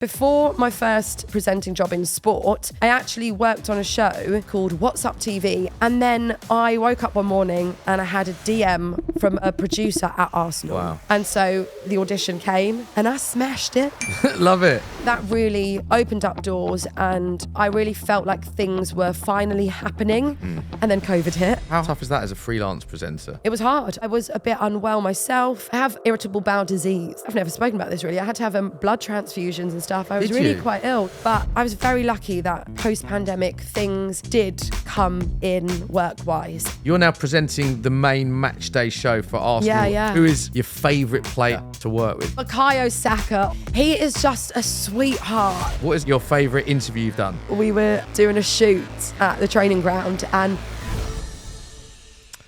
Before my first presenting job in sport, I actually worked on a show called What's Up TV. And then I woke up one morning and I had a DM from a producer at Arsenal. Wow. And so the audition came and I smashed it. Love it. That really opened up doors and I really felt like things were finally happening. And then COVID hit. How tough is that as a freelance presenter? It was hard. I was a bit unwell myself. I have irritable bowel disease. I've never spoken about this really. I had to have blood transfusions and stuff. I was Did really you? quite ill, but I was very lucky that post-pandemic things did come in work-wise. You're now presenting the main match day show for Arsenal. Yeah. Who is your favourite player to work with? Bukayo Saka, he is just a sweetheart. What is your favourite interview you've done? We were doing a shoot at the training ground and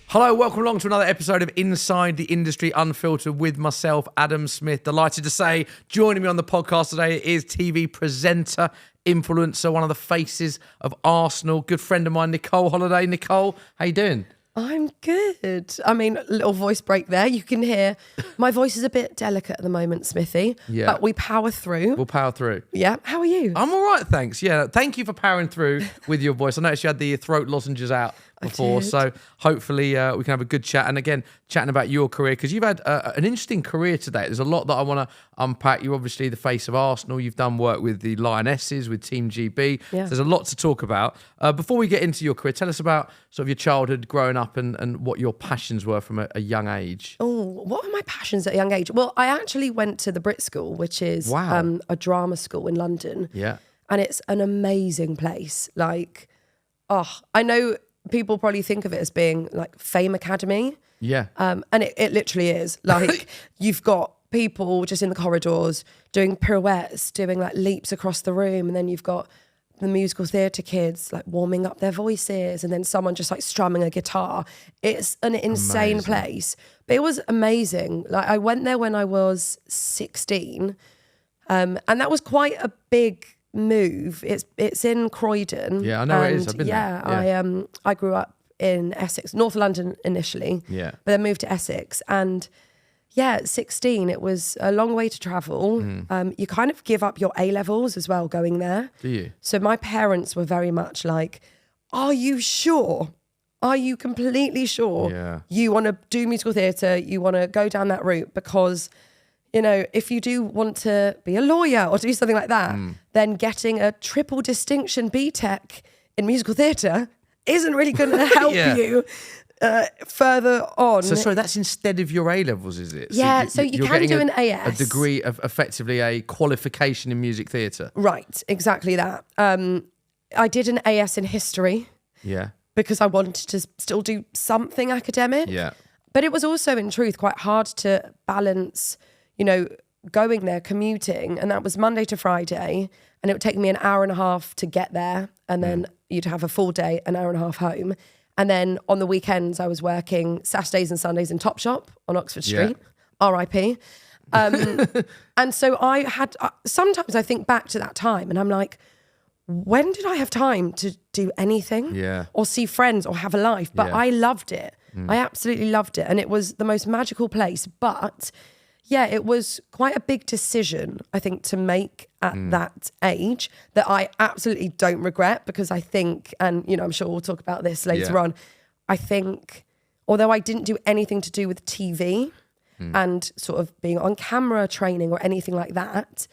Hello, welcome along to another episode of Inside the Industry Unfiltered with myself, Adam Smith. Delighted to say, joining me on the podcast today is TV presenter, influencer, one of the faces of Arsenal, good friend of mine, Nicole Holliday. Nicole, how you doing? I'm good. I mean, a little voice break there. You can hear my voice is a bit delicate at the moment, Smithy. Yeah. But we power through. We'll power through. Yeah. How are you? I'm all right, thanks. Yeah, thank you for powering through with your voice. I noticed you had the throat lozenges out before, did. so hopefully we can have a good chat. And again, chatting about your career, because you've had an interesting career today. There's a lot that I want to unpack. You're obviously the face of Arsenal. You've done work with the Lionesses, with Team GB. Yeah. So there's a lot to talk about. Before we get into your career, tell us about sort of your childhood, growing up, and what your passions were from a young age. Oh, what were my passions at a young age? Well, I actually went to the Brit School, which is Wow. a drama school in London. Yeah. And it's an amazing place. Like, I know people probably think of it as being like Fame Academy. Yeah. And it literally is. Like, you've got people just in the corridors doing pirouettes, doing like leaps across the room. And then you've got the musical theatre kids like warming up their voices. And then someone just like strumming a guitar. It's an insane Amazing. place. But it was amazing. Like, I went there when I was 16. And that was quite a big move. It's in Croydon. Yeah, I know it is. And I've been yeah, there. Yeah. I grew up in Essex, North London initially. Yeah. But then moved to Essex. And yeah, at 16, it was a long way to travel. You kind of give up your A-levels as well going there. Do you? So my parents were very much like, are you sure? Are you completely sure Yeah. you want to do musical theatre? You want to go down that route? Because, you know, if you do want to be a lawyer or do something like that, then getting a triple distinction BTEC in musical theatre isn't really going to help Yeah. you further on. So sorry, that's instead of your A-levels, is it? Yeah, so you you're can getting do an AS. A degree of effectively a qualification in music theatre. Right, exactly that. I did an AS in history Yeah. because I wanted to still do something academic. Yeah. But it was also, in truth, quite hard to balance, you know, going there, commuting, and that was Monday to Friday, and it would take me an hour and a half to get there, and then you'd have a full day, an hour and a half home. And then on the weekends, I was working Saturdays and Sundays in Topshop on Oxford Street, RIP. And so I had, sometimes I think back to that time and I'm like, when did I have time to do anything? Yeah. Or see friends or have a life? But Yeah. I loved it. I absolutely loved it. And it was the most magical place. But yeah, it was quite a big decision, I think, to make at that age that I absolutely don't regret, because I think, and you know, I'm sure we'll talk about this later Yeah. on, I think, although I didn't do anything to do with TV and sort of being on camera training or anything like that,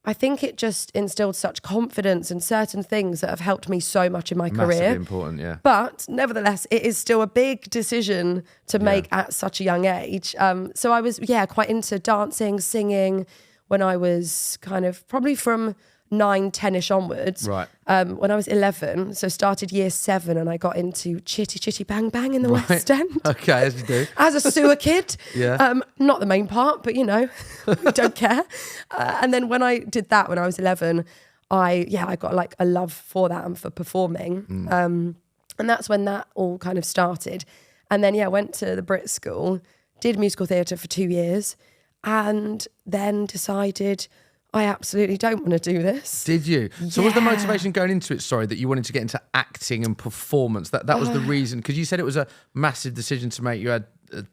I think it just instilled such confidence in certain things that have helped me so much in my Massively career. important, yeah. But nevertheless, it is still a big decision to make at such a young age. So I was, quite into dancing, singing when I was kind of probably from 9, 10-ish onwards. Right. When I was 11, so started year 7 and I got into Chitty Chitty Bang Bang in the West End. Okay, as you do. As a sewer kid. Yeah. Not the main part, but you know, we don't care. And then when I did that when I was 11, I got like a love for that and for performing. And that's when that all kind of started. And then, went to the Brit School, did musical theatre for 2 years, and then decided I absolutely don't want to do this. Did you? So was the Yeah. motivation going into it, that you wanted to get into acting and performance? That was the reason? Because you said it was a massive decision to make. You had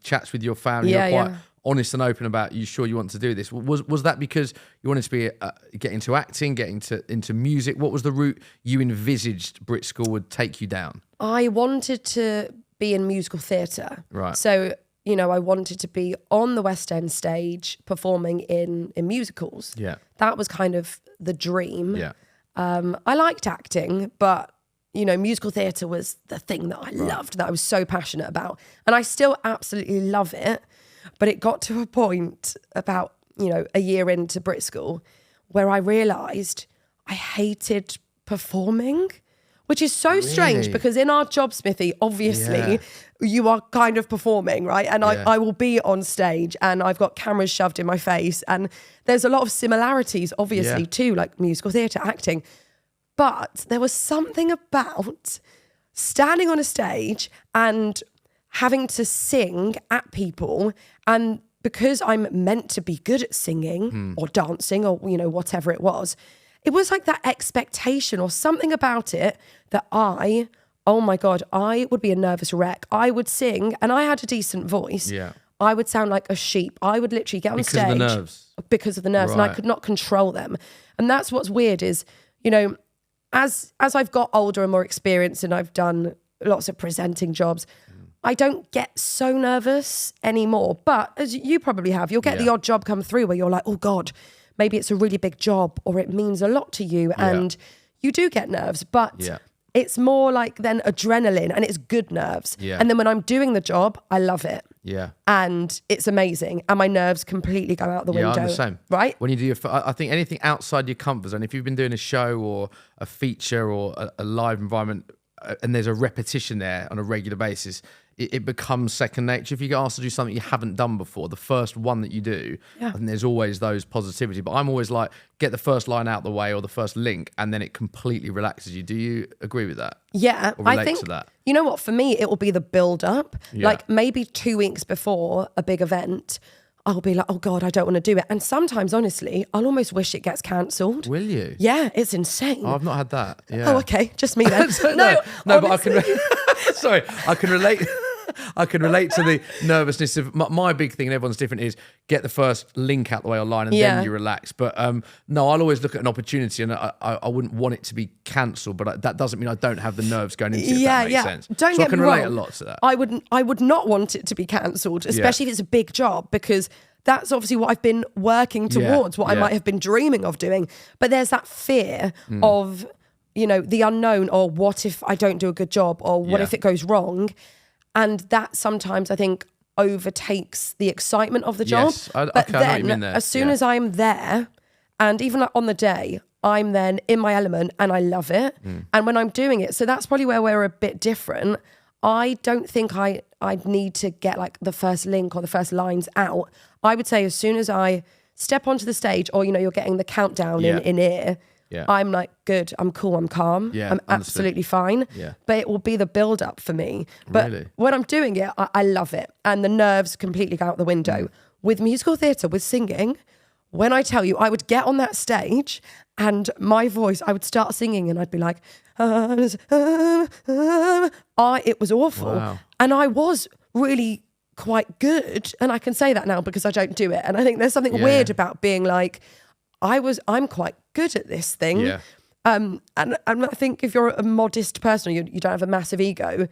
chats with your family, you're quite honest and open about you sure you want to do this. Was that because you wanted to be get into acting, get into music? What was the route you envisaged Brit School would take you down? I wanted to be in musical theatre. Right. So, you know, I wanted to be on the West End stage performing in musicals. Yeah. That was kind of the dream. Yeah. I liked acting, but, you know, musical theatre was the thing that I loved, that I was so passionate about. And I still absolutely love it. But it got to a point about, you know, a year into Brit School where I realised I hated performing, which is so strange because in our job, Smithy, obviously you are kind of performing, right? And I will be on stage and I've got cameras shoved in my face and there's a lot of similarities, obviously, to like musical theatre, acting. But there was something about standing on a stage and having to sing at people, and because I'm meant to be good at singing or dancing or, you know, whatever it was like that expectation or something about it that oh my God, I would be a nervous wreck. I would sing and I had a decent voice. Yeah. I would sound like a sheep. I would literally get on stage. Because of the nerves. Right. And I could not control them. And that's what's weird is, you know, as I've got older and more experienced and I've done lots of presenting jobs, I don't get so nervous anymore. But as you probably have, you'll get the odd job come through where you're like, oh God, maybe it's a really big job or it means a lot to you. And you do get nerves, but it's more like then adrenaline and it's good nerves. Yeah. And then when I'm doing the job, I love it. Yeah. And it's amazing. And my nerves completely go out the window. I'm the same. Right? When you do I think anything outside your comfort zone, if you've been doing a show or a feature or a live environment and there's a repetition there on a regular basis, it becomes second nature. If you get asked to do something you haven't done before, the first one that you do, and there's always those positivity. But I'm always like, get the first line out the way or the first link, and then it completely relaxes you. Do you agree with that? Yeah, or relate I think, to that? You know what, for me, it will be the build up. Yeah. Like maybe 2 weeks before a big event, I'll be like, oh God, I don't want to do it. And sometimes, honestly, I'll almost wish it gets cancelled. Will you? Yeah, it's insane. Oh, I've not had that. Yeah. Oh, okay, just me then. no, but I can. Sorry, I can relate. I can relate to the nervousness of my big thing, and everyone's different, is get the first link out the way online and then you relax. But no, I'll always look at an opportunity, and I wouldn't want it to be cancelled, but that doesn't mean I don't have the nerves going into it, if that makes sense. Don't get I can me relate wrong. a lot to that. I would not want it to be cancelled, especially if it's a big job, because that's obviously what I've been working towards, what I might have been dreaming of doing. But there's that fear of, you know, the unknown, or what if I don't do a good job, or what if it goes wrong? And that sometimes, I think, overtakes the excitement of the job. Yes, but I know what you mean then, there. as soon as I'm there, and even like on the day, I'm then in my element and I love it. And when I'm doing it, so that's probably where we're a bit different. I don't think I'd need to get like the first link or the first lines out. I would say as soon as I step onto the stage, or, you know, you're getting the countdown in ear, I'm like, good, I'm cool, I'm calm, I'm absolutely fine. But it will be the build up for me. But when I'm doing it, I love it. And the nerves completely go out the window. With musical theatre, with singing, when I tell you, I would get on that stage and my voice, I would start singing and I'd be like, it was awful. Wow. And I was really quite good. And I can say that now because I don't do it. And I think there's something weird about being like, I'm quite good at this thing. Yeah. And I think if you're a modest person, or you don't have a massive ego,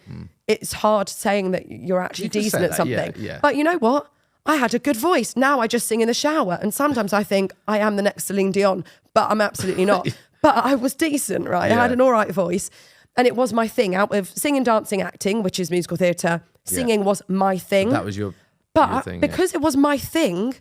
it's hard saying that you're actually decent at something. Yeah. But you know what? I had a good voice. Now I just sing in the shower. And sometimes I think I am the next Celine Dion, but I'm absolutely not. But I was decent, right? I had an all right voice. And it was my thing. Out of singing, dancing, acting, which is musical theatre, singing was my thing. So that was your thing. Because it was my thing,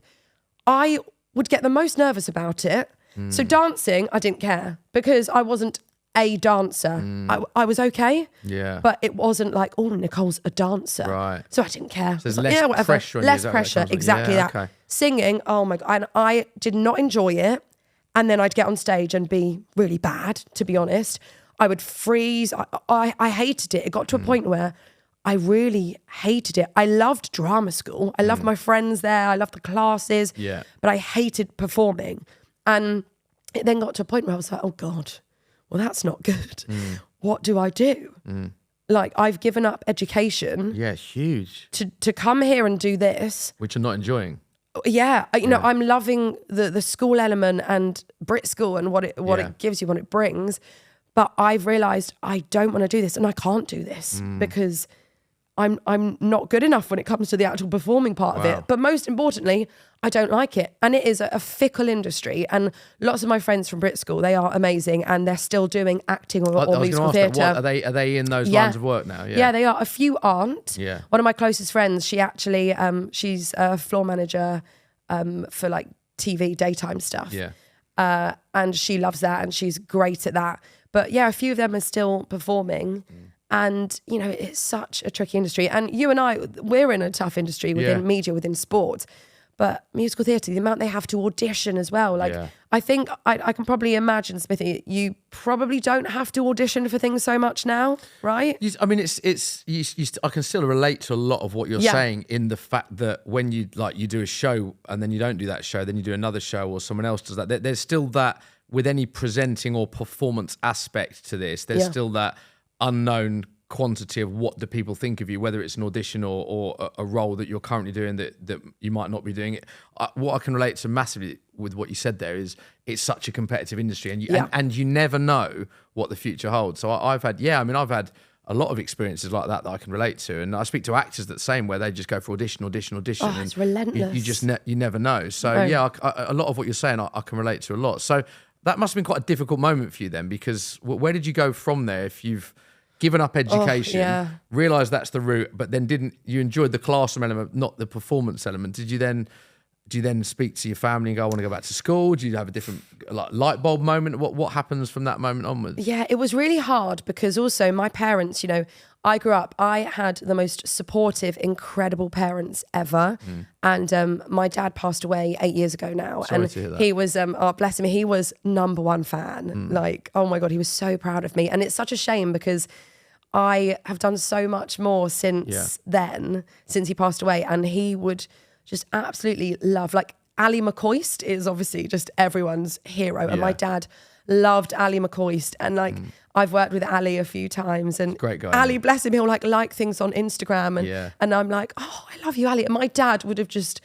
I would get the most nervous about it. So dancing, I didn't care because I wasn't a dancer. I was okay. Yeah. But it wasn't like, oh, Nicole's a dancer. Right. So I didn't care. So there's less pressure on you. Less pressure, exactly that. Okay. Singing, oh my God. And I did not enjoy it. And then I'd get on stage and be really bad, to be honest. I would freeze. I hated it. It got to a point where I really hated it. I loved drama school. I loved my friends there. I loved the classes. Yeah. But I hated performing. And it then got to a point where I was like, oh God, well, that's not good. What do I do? Like, I've given up education Yeah, huge. to come here and do this. Which you're not enjoying. Yeah, you know, I'm loving the school element and Brit School and what it gives you, what it brings. But I've realised I don't want to do this, and I can't do this because I'm not good enough when it comes to the actual performing part of it. But most importantly, I don't like it. And it is a fickle industry. And lots of my friends from Brit School, they are amazing, and they're still doing acting or musical theatre. Are they in those lines of work now? Yeah, they are. A few aren't. Yeah. One of my closest friends, she actually, she's a floor manager for like TV daytime stuff. Yeah. And she loves that, and she's great at that. But yeah, a few of them are still performing. And, you know, it's such a tricky industry. And you and I, we're in a tough industry within media, within sports. But musical theatre, the amount they have to audition as well. Like, I think I can probably imagine, Smithy, you probably don't have to audition for things so much now, right? I mean, I can still relate to a lot of what you're saying, in the fact that when you do a show and then you don't do that show, then you do another show or someone else does that. There's still that, with any presenting or performance aspect to this, there's still that unknown quantity of what do people think of you, whether it's an audition or a role that you're currently doing that you might not be doing it. What I can relate to massively with what you said there is it's such a competitive industry, and you never know what the future holds. So I've had a lot of experiences like that I can relate to, and I speak to actors that same, where they just go for audition. Oh, and it's relentless. You just you never know. So a lot of what you're saying I can relate to a lot. So that must have been quite a difficult moment for you then, because where did you go from there? If you've given up education, realised that's the route, but then you enjoyed the classroom element, not the performance element. Do you then speak to your family and go, I want to go back to school? Do you have a different light bulb moment? What happens from that moment onwards? Yeah, it was really hard, because also my parents, you know, I had the most supportive, incredible parents ever. And my dad passed away 8 years ago now. Sorry to hear that. He was, bless him, he was number one fan. Like, oh my God, he was so proud of me. And it's such a shame, because I have done so much more since then, since he passed away. And he would just absolutely love, like, Ali McCoist is obviously just everyone's hero. And my dad loved Ali McCoist. And like, I've worked with Ali a few times, and great guy. Ali, bless him, he'll like things on Instagram, and I'm like, oh, I love you, Ali. And my dad would have just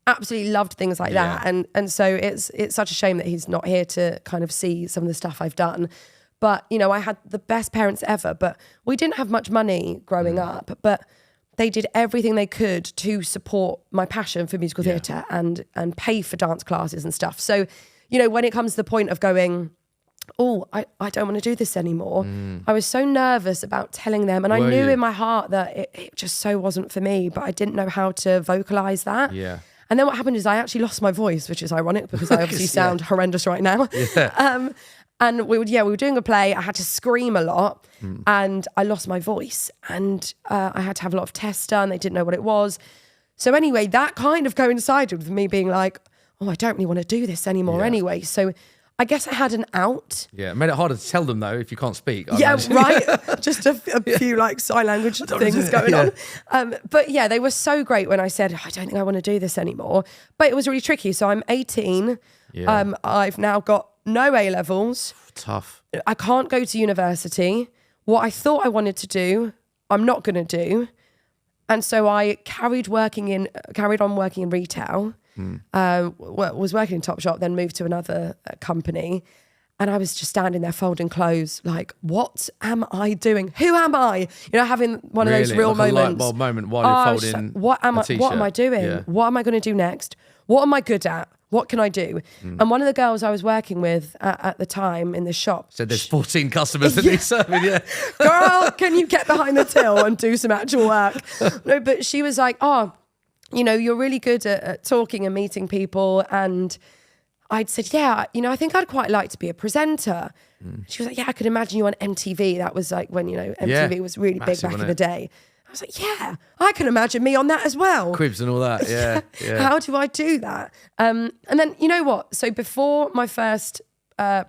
absolutely loved things like that. And so it's such a shame that he's not here to kind of see some of the stuff I've done. But, you know, I had the best parents ever, but we didn't have much money growing up, but they did everything they could to support my passion for musical theatre and pay for dance classes and stuff. So, you know, when it comes to the point of going, oh, I don't want to do this anymore, I was so nervous about telling them. And I knew in my heart that it just so wasn't for me, but I didn't know how to vocalise that. Yeah. And then what happened is I actually lost my voice, which is ironic because I obviously sound horrendous right now. Yeah. And we were doing a play. I had to scream a lot, and I lost my voice, and I had to have a lot of tests done. They didn't know what it was. So anyway, that kind of coincided with me being like, oh, I don't really want to do this anymore anyway. So I guess I had an out. Yeah, it made it harder to tell them though if you can't speak. Right. Just a few like sign language things going on. But yeah, they were so great when I said, I don't think I want to do this anymore. But it was really tricky. So I'm 18. Yeah. I've now got no A-levels. Tough. I can't go to university. What I thought I wanted to do, I'm not going to do. And so I carried on working in retail. Was working in Topshop, then moved to another company. And I was just standing there folding clothes, like, what am I doing? Who am I? You know, having one of those real like moments. A light bulb moment while you're folding. What am I doing? Yeah. What am I going to do next? What am I good at? What can I do? And one of the girls I was working with at the time in the shop said, there's 14 customers that need serving, Girl, can you get behind the till and do some actual work? No, but she was like, oh, you know, you're really good at talking and meeting people. And I'd said, yeah, you know, I think I'd quite like to be a presenter. She was like, yeah, I could imagine you on MTV. That was like when, you know, MTV was really big back in the day. I was like, yeah, I can imagine me on that as well. Cribs and all that, yeah. How do I do that? And then, you know what? So before my first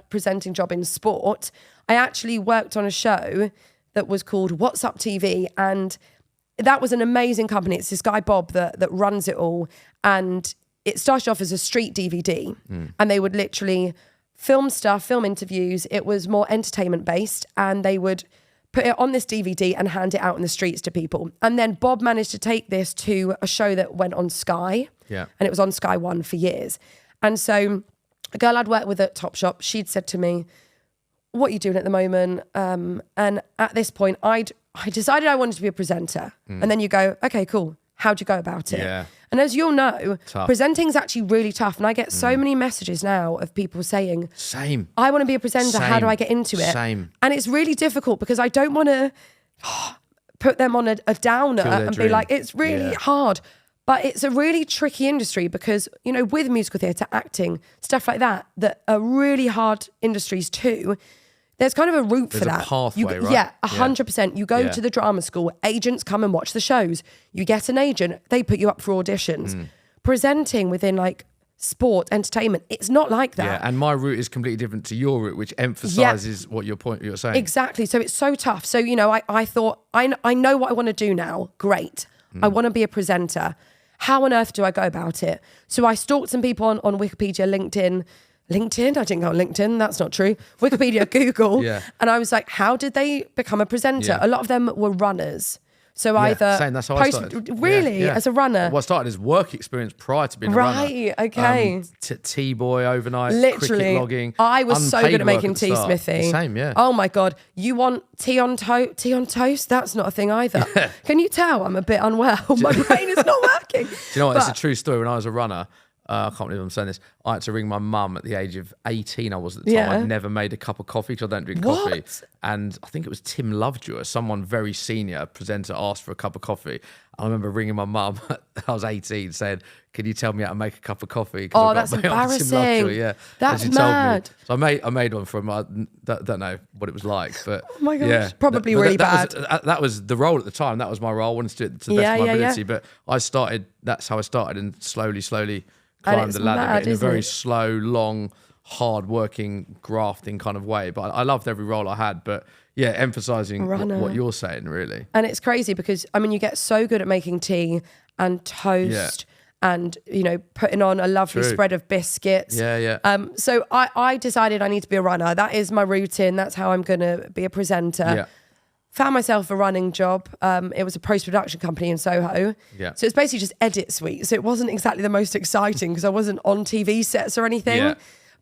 presenting job in sport, I actually worked on a show that was called What's Up TV. And that was an amazing company. It's this guy, Bob, that runs it all. And it started off as a street DVD. And they would literally film stuff, film interviews. It was more entertainment based. And they would put it on this DVD and hand it out in the streets to people. And then Bob managed to take this to a show that went on Sky. Yeah. And it was on Sky One for years. And so a girl I'd worked with at Topshop, she'd said to me, what are you doing at the moment? And at this point, I decided I wanted to be a presenter. And then you go, okay, cool. How'd you go about it? Yeah. And as you'll know, Tough. presenting is actually really tough. And I get so many messages now of people saying, Same. I want to be a presenter. How do I get into it? Same. And it's really difficult because I don't want to put them on a downer and dream. be like, it's really hard. But it's a really tricky industry because, you know, with musical theatre, acting, stuff like that are really hard industries too. There's kind of a route for that. There's a pathway, right? Yeah, 100%. You go to the drama school, agents come and watch the shows. You get an agent, they put you up for auditions. Presenting within like sport, entertainment, it's not like that. Yeah, and my route is completely different to your route, which emphasises what you're saying. Exactly. So it's so tough. So, you know, I thought, I know what I want to do now. Great. I want to be a presenter. How on earth do I go about it? So I stalked some people on Wikipedia, LinkedIn. I didn't go on LinkedIn. That's not true. Wikipedia, Google. Yeah. And I was like, how did they become a presenter? Yeah. A lot of them were runners. So either same. That's how I started. Really, Yeah. as a runner. Well, I started as work experience prior to being a runner. Right, okay. T-boy overnight, Literally, cricket logging. I was so unpaid good at work making the tea, start. Smithy. Same, yeah. Oh my God. You want tea on toast? That's not a thing either. Can you tell I'm a bit unwell? My brain is not working. Do you know what? It's a true story. When I was a runner, I can't believe I'm saying this. I had to ring my mum at the age of 18. I was at the time. Yeah. I'd never made a cup of coffee because I don't drink What? coffee. And I think it was Tim Lovejoy, someone very senior, a presenter, asked for a cup of coffee. I remember ringing my mum. I was 18, saying, "Can you tell me how to make a cup of coffee?" Oh, that's embarrassing. Yeah, That's and she told mad. me. So I made one for him. I don't know what it was like, but Oh my gosh, yeah, probably But really that bad. that was the role at the time. That was my role. I wanted to do it to the best of my ability. But I started. That's how I started, and slowly climbed the ladder mad, in a isn't very it? slow, long, hard-working, grafting kind of way. But I loved every role I had. But yeah, emphasising what you're saying, really. And it's crazy because, I mean, you get so good at making tea and toast and, you know, putting on a lovely spread of biscuits. Yeah. So I decided I need to be a runner. That is my routine. That's how I'm going to be a presenter. Yeah. Found myself a running job. It was a post-production company in Soho. Yeah. So it's basically just edit suite. So it wasn't exactly the most exciting because I wasn't on TV sets or anything. Yeah.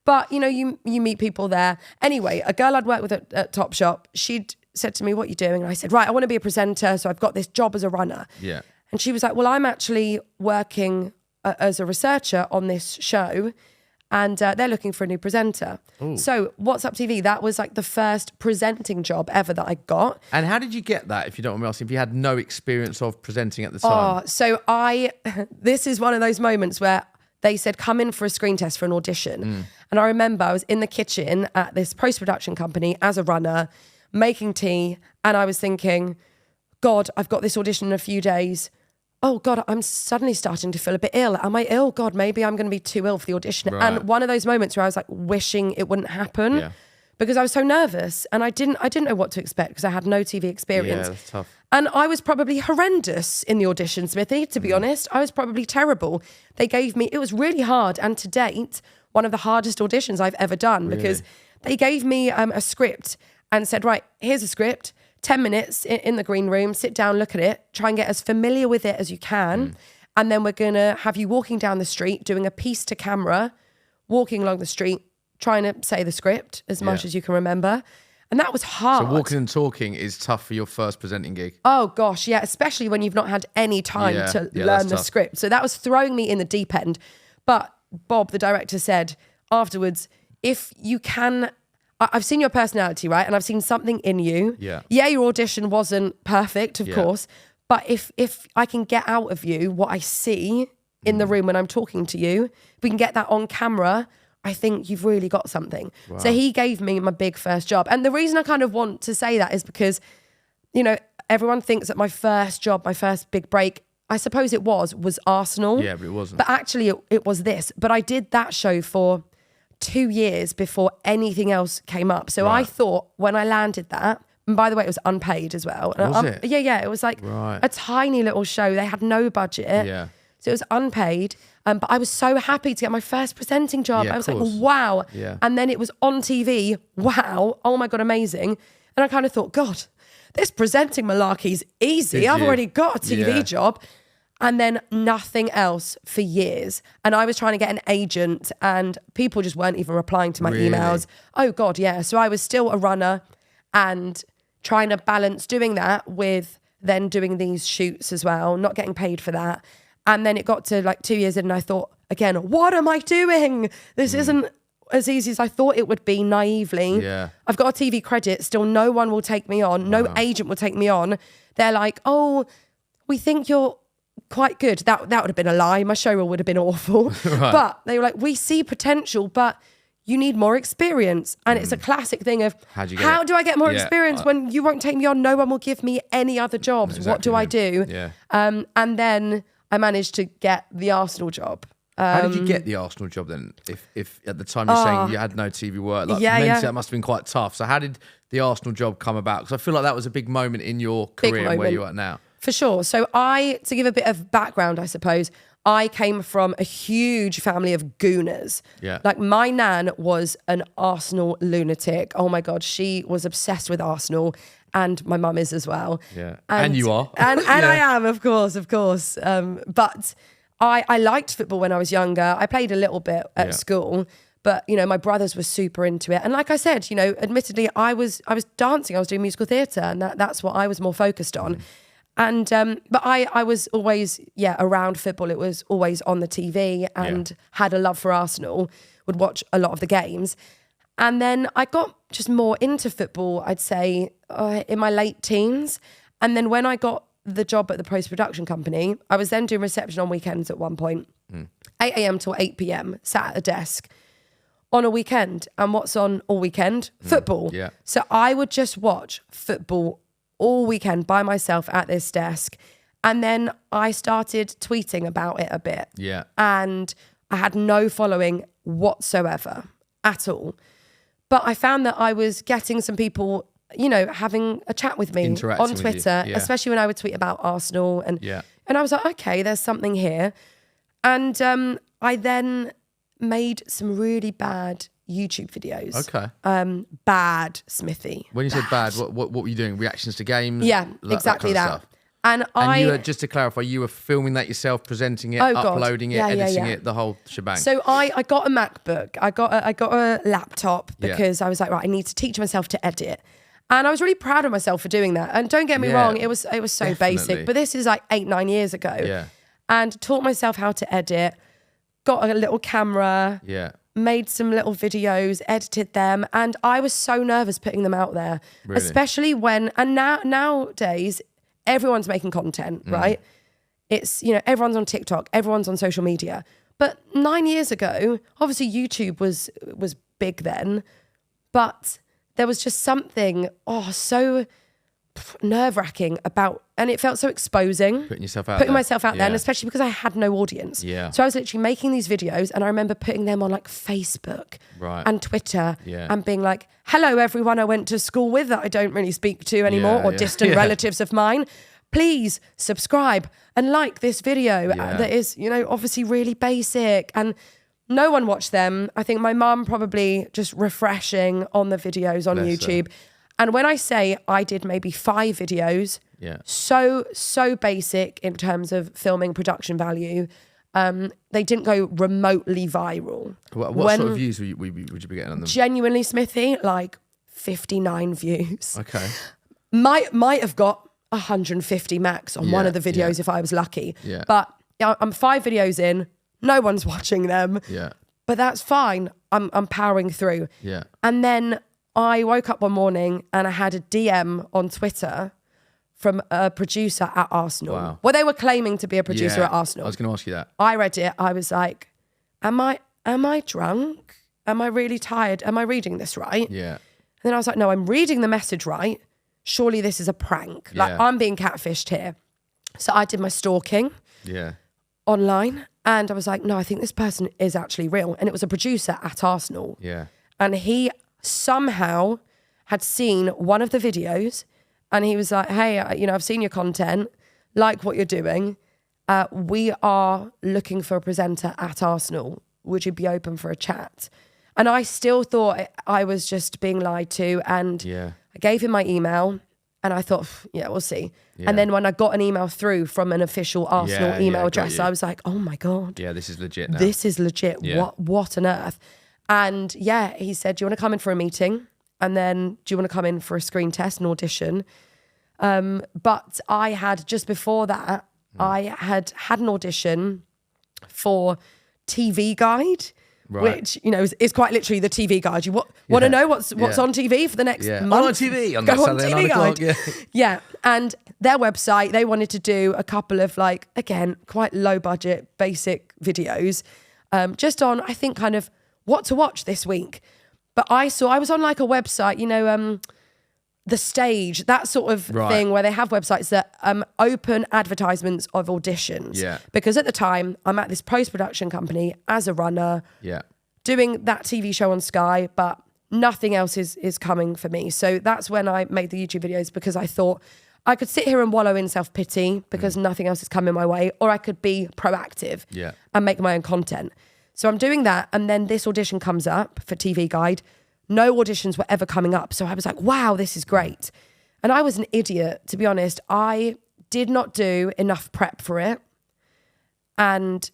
But, you know, you meet people there. Anyway, a girl I'd worked with at Topshop, she'd said to me, what are you doing? And I said, right, I want to be a presenter. So I've got this job as a runner. Yeah. And she was like, well, I'm actually working as a researcher on this show and they're looking for a new presenter. Ooh. So What's Up TV, that was like the first presenting job ever that I got. And how did you get that, if you don't mind me asking, if you had no experience of presenting at the time? Oh, so this is one of those moments where they said, come in for a screen test for an audition. And I remember I was in the kitchen at this post-production company as a runner, making tea. And I was thinking, God, I've got this audition in a few days. Oh God, I'm suddenly starting to feel a bit ill. Am I ill? God, maybe I'm going to be too ill for the audition. Right. And one of those moments where I was like wishing it wouldn't happen because I was so nervous and I didn't know what to expect because I had no TV experience. Yeah, that's tough. And I was probably horrendous in the audition, Smithy, to be honest. I was probably terrible. They gave me, it was really hard. And to date, one of the hardest auditions I've ever done because they gave me a script and said, right, here's a script, 10 minutes in the green room, sit down, look at it, try and get as familiar with it as you can. And then we're going to have you walking down the street, doing a piece to camera, walking along the street, trying to say the script as much as you can remember. And that was hard. So walking and talking is tough for your first presenting gig. Oh gosh, yeah, especially when you've not had any time to learn the script. So that was throwing me in the deep end. But Bob, the director, said afterwards, if you can, I've seen your personality, right? And I've seen something in you. Yeah. Yeah, your audition wasn't perfect, of course. But if I can get out of you what I see in the room when I'm talking to you, if we can get that on camera, I think you've really got something. Wow. So he gave me my big first job. And the reason I kind of want to say that is because, you know, everyone thinks that my first job, my first big break, I suppose it was Arsenal. Yeah, but it wasn't. But actually it was this. But I did that show for 2 years before anything else came up. So I thought when I landed that, and by the way, it was unpaid as well. Was it? Yeah. It was like a tiny little show. They had no budget. Yeah. So it was unpaid. But I was so happy to get my first presenting job. Yeah, I was of like, course. wow. Yeah. And then it was on TV. Wow. Oh my God, amazing. And I kind of thought, God, this presenting malarkey's easy. Did I've you? already got a TV Yeah. job. And then nothing else for years. And I was trying to get an agent and people just weren't even replying to my Really? emails. Oh God, yeah. So I was still a runner and trying to balance doing that with then doing these shoots as well, not getting paid for that. And then it got to like 2 years in and I thought, again, what am I doing? This isn't as easy as I thought it would be naively. Yeah. I've got a TV credit, still no one will take me on. No agent will take me on. They're like, oh, we think you're quite good. That would have been a lie. My show reel would have been awful. But they were like, we see potential, but you need more experience. And it's a classic thing of, how do I get more experience when you won't take me on? No one will give me any other jobs. Exactly, what do I do? Yeah. And then I managed to get the Arsenal job. How did you get the Arsenal job then? If at the time you're saying you had no TV work, like mentally that must have been quite tough. So how did the Arsenal job come about? Because I feel like that was a big moment in your career and where you are now. For sure. So to give a bit of background, I suppose, I came from a huge family of gooners. Yeah. Like my nan was an Arsenal lunatic. Oh my God, she was obsessed with Arsenal. And my mum is as well. Yeah. And you are. And I am, of course. But I liked football when I was younger. I played a little bit at school. But, you know, my brothers were super into it. And like I said, you know, admittedly, I was dancing. I was doing musical theatre. And that's what I was more focused on. And but I was always around football. It was always on the TV and had a love for Arsenal, would watch a lot of the games. And then I got just more into football, I'd say, in my late teens. And then when I got the job at the post-production company, I was then doing reception on weekends at one point, 8 a.m. till 8 p.m, sat at a desk on a weekend. And what's on all weekend? Football. Yeah. So I would just watch football all weekend by myself at this desk. And then I started tweeting about it a bit. Yeah. And I had no following whatsoever at all. But I found that I was getting some people, you know, having a chat with me Interacting on Twitter, especially when I would tweet about Arsenal. And I was like, okay, there's something here. And I then made some really bad YouTube videos. Okay. Bad, Smithy. When you said bad, what were you doing? Reactions to games? Yeah, exactly that. Stuff? And you were, just to clarify, you were filming that yourself, presenting it, uploading it, editing it, the whole shebang. So I got a MacBook. I got a laptop because I was like, right, I need to teach myself to edit. And I was really proud of myself for doing that. And don't get me wrong, it was so definitely basic. But this is like 8-9 years ago. Yeah. And taught myself how to edit, got a little camera. Yeah. Made some little videos, edited them, and I was so nervous putting them out there, especially when, and nowadays, everyone's making content, right? It's, you know, everyone's on TikTok, everyone's on social media. But 9 years ago, obviously YouTube was big then, but there was just something, so nerve-wracking about, and it felt so exposing. Putting myself out there, and especially because I had no audience. Yeah. So I was literally making these videos, and I remember putting them on like Facebook and Twitter, and being like, hello everyone I went to school with that I don't really speak to anymore, or distant relatives of mine. Please subscribe and like this video that is, you know, obviously really basic. And no one watched them. I think my mum probably just refreshing on the videos on YouTube. And when I say I did maybe 5 videos, so basic in terms of filming production value, they didn't go remotely viral. What sort of views would you be getting on them? Genuinely, Smithy, like 59 views. Okay. Might have got 150 max on one of the videos if I was lucky. Yeah. But I'm 5 videos in, no one's watching them. Yeah. But that's fine. I'm powering through. Yeah. And then I woke up one morning and I had a DM on Twitter from a producer at Arsenal. Wow. Well, they were claiming to be a producer at Arsenal. I was going to ask you that. I read it. I was like, am I drunk? Am I really tired? Am I reading this right? Yeah. And then I was like, no, I'm reading the message right. Surely this is a prank. Like I'm being catfished here. So I did my stalking online and I was like, no, I think this person is actually real. And it was a producer at Arsenal. Yeah. And he somehow had seen one of the videos and he was like, hey, you know, I've seen your content, like what you're doing. We are looking for a presenter at Arsenal. Would you be open for a chat? And I still thought I was just being lied to. And I gave him my email And I thought, yeah, we'll see. Yeah. And then when I got an email through from an official Arsenal email address, I was like, oh my God. Yeah, this is legit now. This is legit. Yeah. What on earth? And yeah, he said, do you want to come in for a meeting? And then do you want to come in for a screen test, an audition? But I had, just before that, I had an audition for TV Guide. Right. Which, you know, is quite literally the TV guide. You want to know what's on TV for the next month? On TV on Go Saturday, on TV Guide. Yeah. And their website, they wanted to do a couple of like, again, quite low budget, basic videos, just on, I think, kind of what to watch this week. But I was on like a website, you know, The Stage, that sort of thing, where they have websites that open advertisements of auditions. Yeah. Because at the time, I'm at this post-production company as a runner, doing that TV show on Sky, but nothing else is coming for me. So that's when I made the YouTube videos, because I thought I could sit here and wallow in self-pity because nothing else is coming my way, or I could be proactive and make my own content. So I'm doing that, and then this audition comes up for TV Guide. No auditions were ever coming up. So I was like, wow, this is great. And I was an idiot, to be honest. I did not do enough prep for it. And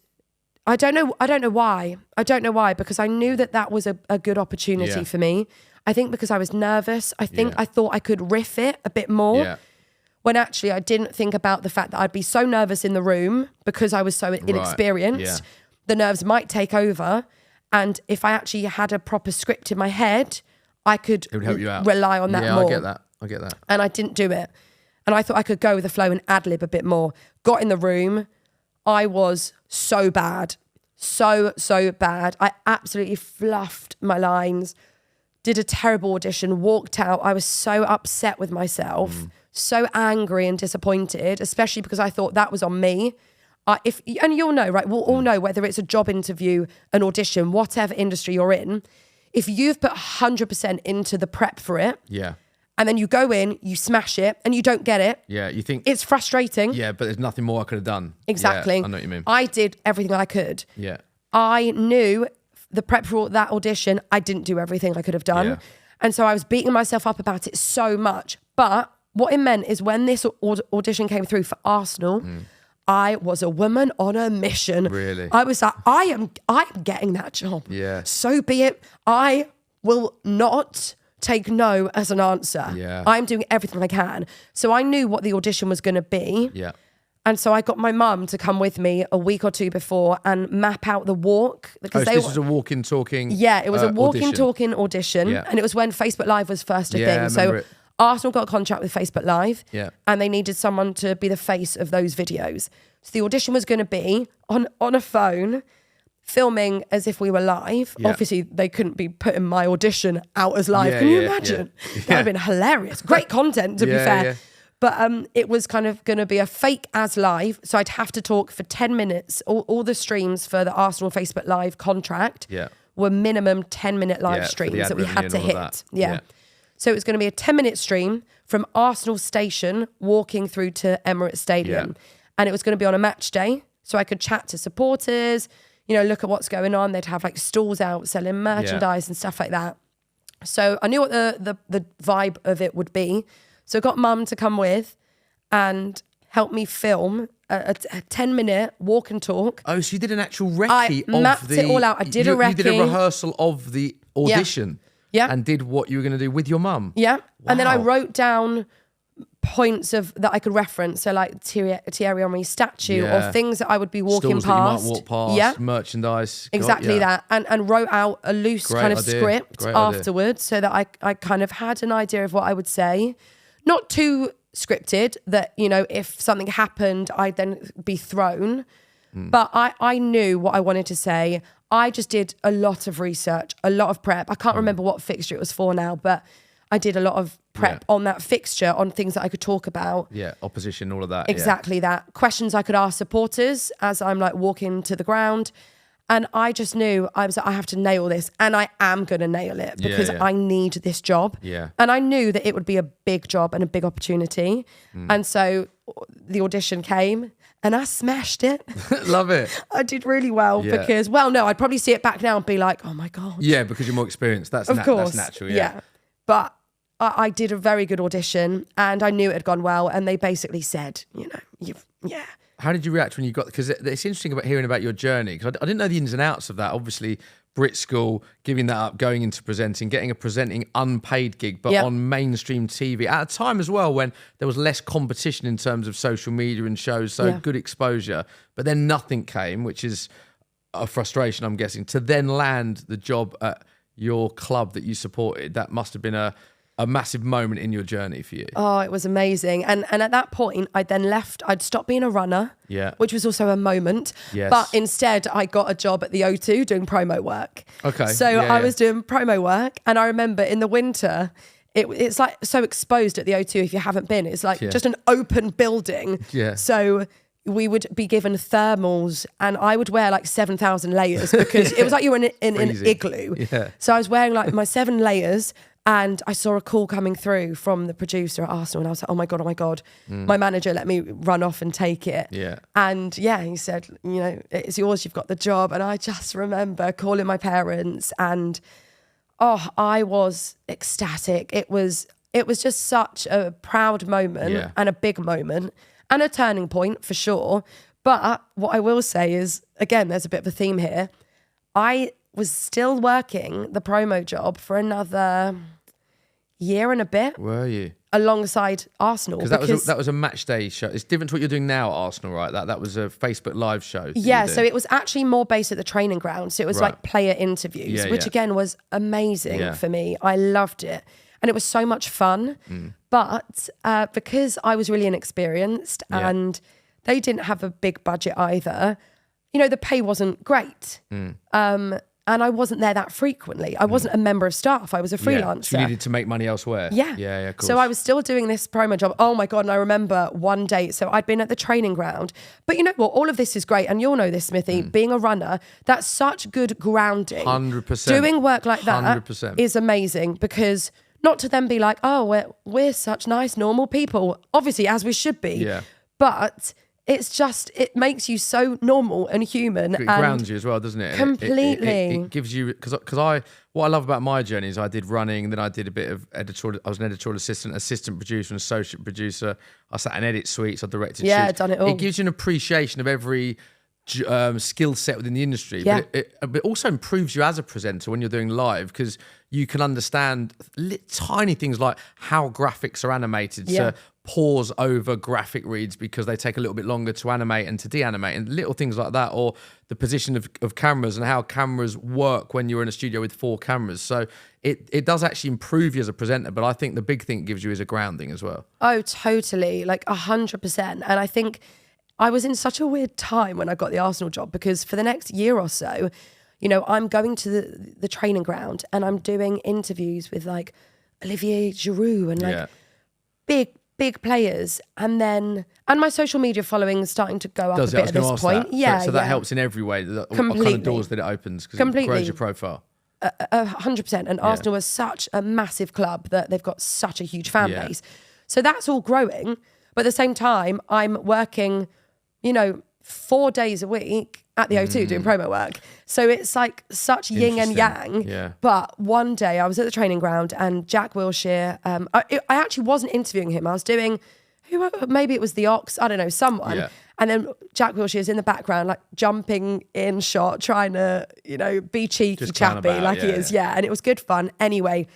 I don't know why. I don't know why, because I knew that was a good opportunity for me. I think because I was nervous. I think I thought I could riff it a bit more. When actually I didn't think about the fact that I'd be so nervous in the room because I was so inexperienced. The nerves might take over. And if I actually had a proper script in my head, I could rely on that more. I get that. And I didn't do it. And I thought I could go with the flow and ad-lib a bit more. Got in the room. I was so bad. So bad. I absolutely fluffed my lines. Did a terrible audition. Walked out. I was so upset with myself. So angry and disappointed, especially because I thought that was on me. And you'll know, right? We'll all know, whether it's a job interview, an audition, whatever industry you're in, if you've put 100% into the prep for it, and then you go in, you smash it, and you don't get it, you think it's frustrating. But there's nothing more I could have done. Exactly. I know what you mean. I did everything I could. I knew the prep for that audition, I didn't do everything I could have done, and so I was beating myself up about it so much. But what it meant is, when this audition came through for Arsenal, I was a woman on a mission. Really? I was like, I am getting that job. So be it. I will not take no as an answer. I'm doing everything I can. So I knew what the audition was going to be. And so I got my mum to come with me a week or two before and map out the walk. Because this was a walk-in talking it was a walk-in talking audition. And it was when Facebook Live was first a thing. So Arsenal got a contract with Facebook Live, and they needed someone to be the face of those videos. So the audition was going to be on a phone, filming as if we were live. Obviously, they couldn't be putting my audition out as live. Can you imagine? That would have been hilarious. Great content, to be fair. But it was kind of going to be a fake as live. So I'd have to talk for 10 minutes. All the streams for the Arsenal Facebook Live contract were minimum 10-minute live streams that we had to hit. So it was going to be a 10-minute stream from Arsenal station walking through to Emirates Stadium. And it was going to be on a match day. So I could chat to supporters, you know, look at what's going on. They'd have like stalls out selling merchandise and stuff like that. So I knew what the vibe of it would be. So I got mum to come with and help me film a 10-minute walk and talk. Oh, so you did an actual recce I mapped it all out. I did a recce. You did a rehearsal of the audition. And did what you were going to do with your mum. Wow. And then I wrote down points that I could reference. So like Thierry Henry's statue or things that I would be walking Stalls past. That you might walk past, merchandise. Exactly that. And wrote out a loose kind of script afterwards so that I kind of had an idea of what I would say. Not too scripted that, you know, if something happened, I'd then be thrown. But I knew what I wanted to say. I just did a lot of research, a lot of prep. I can't remember what fixture it was for now, but I did a lot of prep on that fixture, on things that I could talk about. Opposition, all of that. Exactly that. Questions I could ask supporters as I'm like walking to the ground. And I just knew I have to nail this, and I am going to nail it because I need this job. And I knew that it would be a big job and a big opportunity. And so the audition came and I smashed it. Love it. I did really well because, no, I'd probably see it back now and be like, oh my God. Yeah, because you're more experienced. That's of course. That's natural. Yeah. But I did a very good audition and I knew it had gone well. And they basically said, yeah. How did you react when you got? Because it's interesting about hearing about your journey. Because I didn't know the ins and outs of that. Obviously, Brit School, giving that up, going into presenting, getting a presenting unpaid gig, but on mainstream TV at a time as well when there was less competition in terms of social media and shows. So good exposure. But then nothing came, which is a frustration, I'm guessing. To then land the job at your club that you supported, that must have been a massive moment in your journey for you. Oh, it was amazing. And at that point, I then left. I'd stopped being a runner, which was also a moment. Yes. But instead, I got a job at the O2 doing promo work. Okay. So I was doing promo work. And I remember in the winter, it's like so exposed at the O2 if you haven't been. It's like just an open building. Yeah. So we would be given thermals and I would wear like 7,000 layers because it was like you were in an igloo. Yeah. So I was wearing like my 7 layers. And I saw a call coming through from the producer at Arsenal and I was like, oh my God. My manager let me run off and take it. Yeah. And he said, it's yours, you've got the job. And I just remember calling my parents and, I was ecstatic. It was just such a proud moment and a big moment and a turning point for sure. But what I will say is, again, there's a bit of a theme here. I was still working the promo job for another year and a bit. Were you? Alongside Arsenal. Because that was a match day show. It's different to what you're doing now at Arsenal, right? That was a Facebook Live show. Yeah, so it was actually more based at the training ground. So it was like player interviews, which again was amazing for me. I loved it. And it was so much fun. But because I was really inexperienced and they didn't have a big budget either, the pay wasn't great. And I wasn't there that frequently. I wasn't a member of staff. I was a freelancer. So you needed to make money elsewhere. Yeah. Yeah, of course. So I was still doing this promo job. Oh my God. And I remember one day, so I'd been at the training ground. But you know what? All of this is great. And you'll know this, Smithy. Being a runner, that's such good grounding. 100%. Doing work like that 100%. is amazing because not to then be like, oh, we're such nice, normal people. Obviously, as we should be. Yeah. But it's just, it makes you so normal and human. It grounds you as well, doesn't it? Completely. It gives you, because what I love about my journey is I did running, then I did a bit of editorial, I was an editorial assistant producer, and associate producer. I sat in edit suites, I directed shoots. Done it all. It gives you an appreciation of every skill set within the industry, but it also improves you as a presenter when you're doing live because you can understand tiny things like how graphics are animated to pause over graphic reads because they take a little bit longer to animate and to deanimate, and little things like that, or the position of cameras and how cameras work when you're in a studio with 4 cameras. So it does actually improve you as a presenter, but I think the big thing it gives you is a grounding as well. Oh, totally, like 100%. And I think I was in such a weird time when I got the Arsenal job because for the next year or so, I'm going to the training ground and I'm doing interviews with like Olivier Giroud and like big players, and my social media following is starting to go up a bit at this point. So that helps in every way. What kind of doors that it opens because it grows your profile. 100%. And Arsenal is such a massive club that they've got such a huge fan base. So that's all growing. But at the same time, I'm working, 4 days a week at the O2 doing promo work. So it's like such yin and yang. Yeah. But one day I was at the training ground and Jack Wilshere, I actually wasn't interviewing him. I was doing, maybe it was the Ox, I don't know, someone. Yeah. And then Jack Wilshere's in the background, like jumping in shot, trying to, be cheeky, just chappy like he is. Yeah. And it was good fun. Anyway,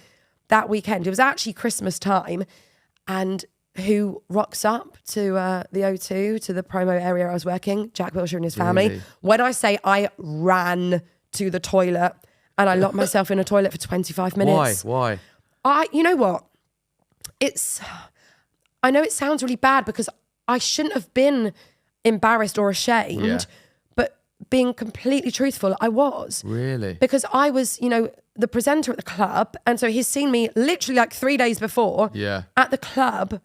that weekend, it was actually Christmas time, and who rocks up to the O2, to the promo area I was working? Jack Wilshere and his family. Really? When I say I ran to the toilet and I locked myself in a toilet for 25 minutes. Why? You know what? I know it sounds really bad because I shouldn't have been embarrassed or ashamed, but being completely truthful, I was. Really? Because I was, the presenter at the club, and so he's seen me literally like 3 days before at the club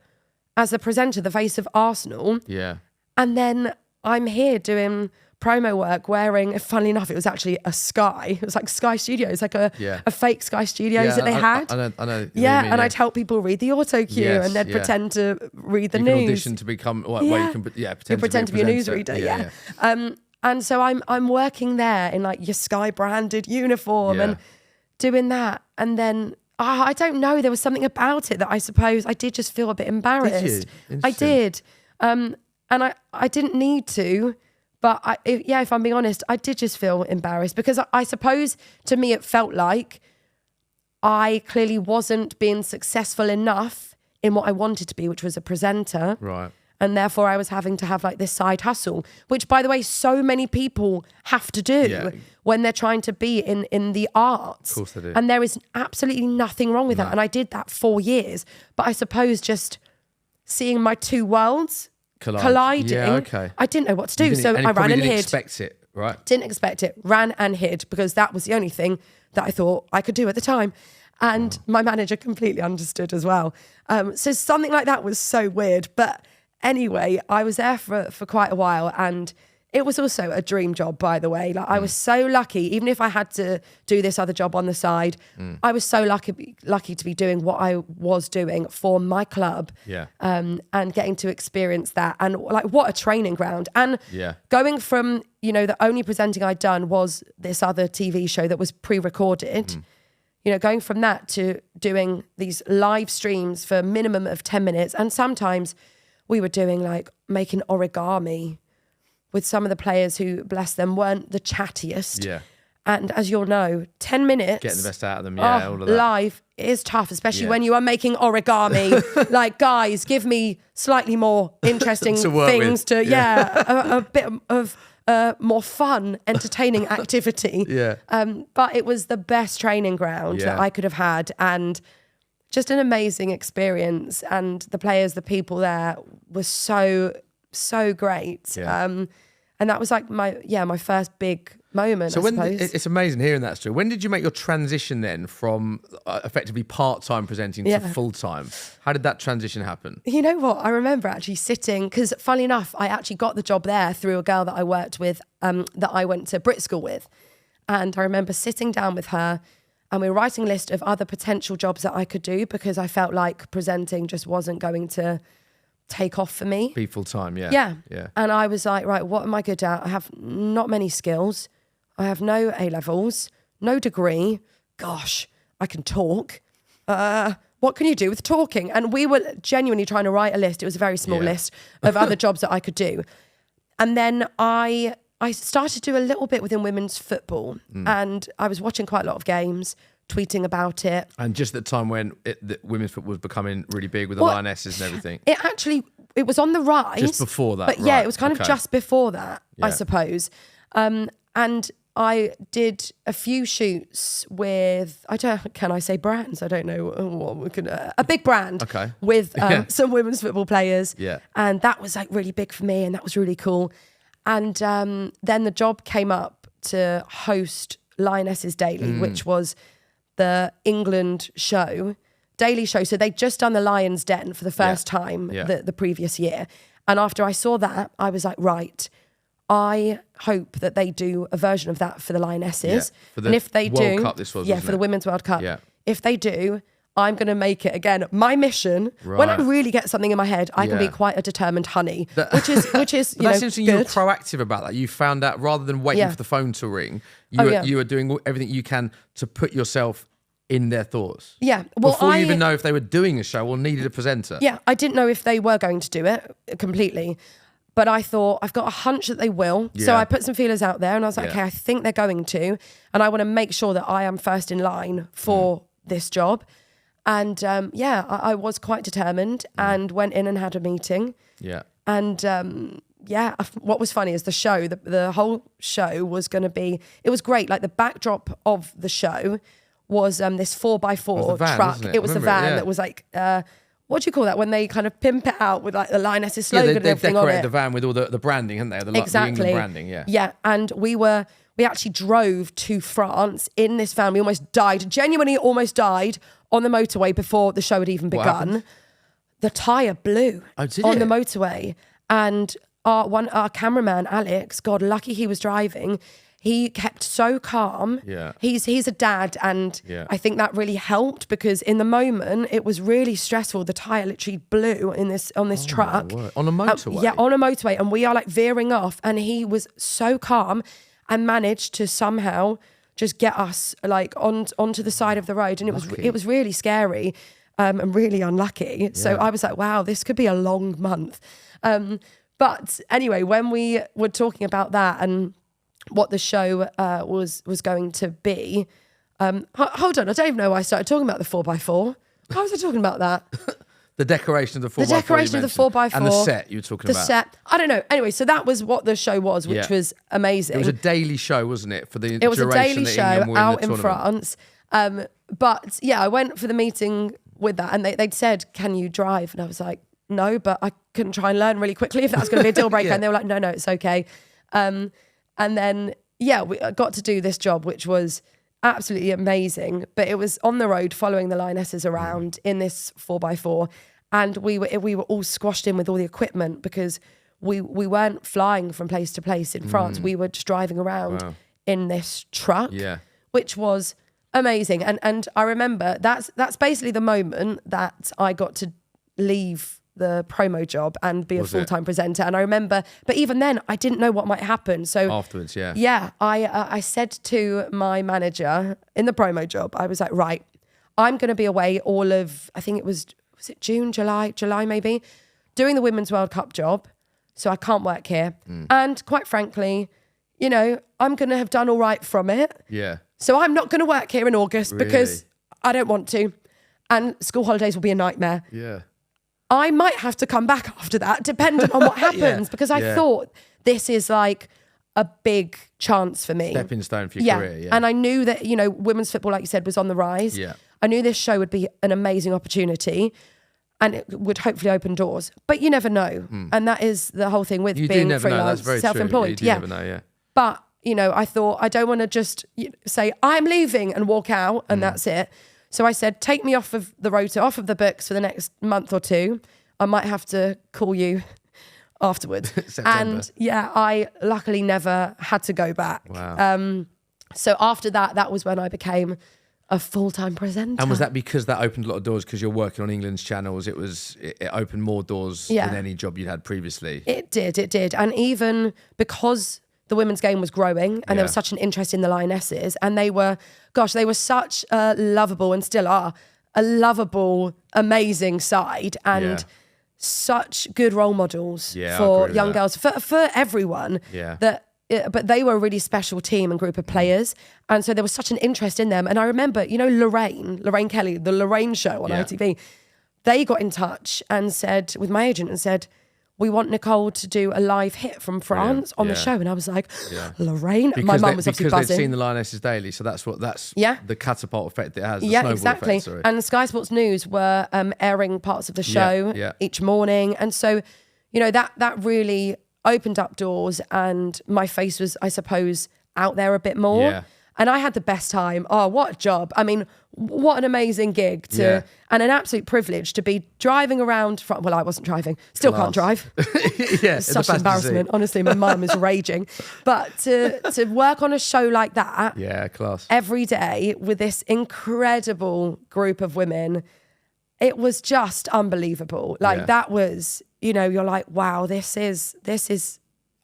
as the presenter, the face of Arsenal. Yeah. And then I'm here doing promo work wearing, funnily enough, it was actually a Sky. It was like Sky Studios, like a fake Sky Studios that they had. I know. Yeah, and I'd help people read the auto cue and they'd pretend to read the news. You can audition to become, where you can pretend to be a newsreader. Yeah. And so I'm working there in like your Sky branded uniform and doing that. And then I don't know. There was something about it that I suppose I did just feel a bit embarrassed. I did. And I didn't need to, but if I'm being honest, I did just feel embarrassed because I suppose to me it felt like I clearly wasn't being successful enough in what I wanted to be, which was a presenter. Right. And therefore I was having to have like this side hustle, which by the way, so many people have to do when they're trying to be in the arts. Of course they do. And there is absolutely nothing wrong with that. And I did that 4 years. But I suppose just seeing my two worlds colliding, yeah, okay. I didn't know what to do. So I ran and hid. Didn't expect it, right? Didn't expect it. Ran and hid because that was the only thing that I thought I could do at the time. And my manager completely understood as well. So something like that was so weird. But anyway, I was there for quite a while, and it was also a dream job, by the way. Like I was so lucky, even if I had to do this other job on the side, I was so lucky to be doing what I was doing for my club, and getting to experience that, and like what a training ground. And going from, you know, the only presenting I'd done was this other TV show that was pre-recorded. You know, going from that to doing these live streams for a minimum of 10 minutes, and sometimes we were doing like making origami with some of the players who, bless them, weren't the chattiest. Yeah. And as you'll know, 10 minutes. Getting the best out of them, all of that. Live is tough, especially when you are making origami. Like, guys, give me slightly more interesting things to, a bit of more fun, entertaining activity. But it was the best training ground that I could have had. And just an amazing experience, and the players, the people there were so great. And that was like my first big moment. So it's amazing hearing that story. When did you make your transition then from effectively part-time presenting to full-time? How did that transition happen? You know what? I remember actually sitting, because funnily enough, I actually got the job there through a girl that I worked with, that I went to Brit School with, and I remember sitting down with her. And we were writing a list of other potential jobs that I could do, because I felt like presenting just wasn't going to take off for me. Be full time, yeah. And I was like, right, what am I good at? I have not many skills. I have no A-levels, no degree. Gosh, I can talk. What can you do with talking? And we were genuinely trying to write a list. It was a very small list of other jobs that I could do. And then I started to do a little bit within women's football, and I was watching quite a lot of games, tweeting about it. And just at the time when the women's football was becoming really big with the Lionesses and everything. It was on the rise. Just before that, but it was kind of just before that, I suppose. And I did a few shoots with, can I say brands? I don't know what we can, a big brand with some women's football players. And that was like really big for me, and that was really cool. And then the job came up to host Lioness's Daily, which was the England daily show. So they'd just done the Lion's Den for the first time the previous year. And after I saw that, I was like, right, I hope that they do a version of that for the Lionesses. For the and if they World Cup this was, for the Women's World Cup. If they do, I'm going to make it again my mission. When I really get something in my head, I can be quite a determined honey, which is that's interesting. You were proactive about that. You found out rather than waiting for the phone to ring, you were doing everything you can to put yourself in their thoughts. Well, before you even know if they were doing a show or needed a presenter. I didn't know if they were going to do it completely, but I thought, I've got a hunch that they will. So I put some feelers out there, and I was like, okay, I think they're going to, and I want to make sure that I am first in line for this job. And I was quite determined, and went in and had a meeting. And what was funny is the whole show was going to be, it was great. Like the backdrop of the show was this 4x4 truck. It was the van that was like, what do you call that? When they kind of pimp it out with like the Lioness's slogan and everything on it. They decorated the van with all the branding, hadn't they? The England branding, Yeah, and we actually drove to France in this van. We genuinely almost died on the motorway before the show had even begun. The tyre blew on the motorway. And our cameraman, Alex, God, lucky he was driving. He kept so calm. He's a dad, and I think that really helped, because in the moment it was really stressful. The tyre literally blew on this truck. On a motorway? On a motorway. And we are like veering off, and he was so calm and managed to somehow just get us like onto the side of the road. And it was really scary and really unlucky. So I was like, wow, this could be a long month. But anyway, when we were talking about that and what the show was going to be, hold on, I don't even know why I started talking about the 4x4. How was I talking about that? The decoration of the 4x4. The decoration of the 4x4. And the set you were talking about. The set. I don't know. Anyway, so that was what the show was, which was amazing. It was a daily show, wasn't it? For the It was a duration daily that show England were out in in France. But yeah, I went for the meeting with that and they'd said, can you drive? And I was like, no, but I can try and learn really quickly if that's going to be a deal breaker. And they were like, no, it's okay. And then, yeah, we got to do this job, which was absolutely amazing. But it was on the road following the Lionesses around in this 4x4. And we were all squashed in with all the equipment because we weren't flying from place to place in France. We were just driving around in this truck, which was amazing. And I remember that's basically the moment that I got to leave the promo job and be a full-time presenter. And I remember, but even then I didn't know what might happen. So afterwards, I said to my manager in the promo job, I was like, right, I'm going to be away all of, I think it was it June, July maybe, doing the Women's World Cup job. So I can't work here. And quite frankly, you know, I'm going to have done all right from it. Yeah. So I'm not going to work here in August because I don't want to. And school holidays will be a nightmare. Yeah. I might have to come back after that, depending on what happens, because I thought this is like a big chance for me. Stepping stone for your career, And I knew that, you know, women's football, like you said, was on the rise. Yeah. I knew this show would be an amazing opportunity and it would hopefully open doors. But you never know. And that is the whole thing with being freelance, self-employed. You never know, But, you know, I thought I don't want to just say, I'm leaving and walk out and that's it. So I said, take me off of the rota, off of the books for the next month or two. I might have to call you afterwards. And yeah, I luckily never had to go back. Wow. So after that, that was when I became a full-time presenter. And was that because that opened a lot of doors because you're working on England's channels? It opened more doors than any job you'd had previously. It did. And even because the women's game was growing and there was such an interest in the Lionesses and they were such a lovable and still are a lovable, amazing side and such good role models for young girls, for everyone. But they were a really special team and group of players. And so there was such an interest in them. And I remember, you know, Lorraine Kelly, the Lorraine show on ITV, they got in touch and said, with my agent, and said, we want Nicole to do a live hit from France on the show. And I was like, Lorraine? Because my mum was obviously buzzing. Because they'd seen the Lionesses daily. So that's the catapult effect it has. The snowball exactly. Effect, sorry. And Sky Sports News were airing parts of the show each morning. And so, you know, that really opened up doors and my face was, I suppose, out there a bit more. Yeah. And I had the best time. Oh, what a job. I mean, what an amazing gig and an absolute privilege to be driving around from, well, I wasn't driving, still can't drive. Such an embarrassment. Honestly, my mum is raging. But to work on a show like that class. every day with this incredible group of women, it was just unbelievable. Like that was, you know, you're like, wow, this is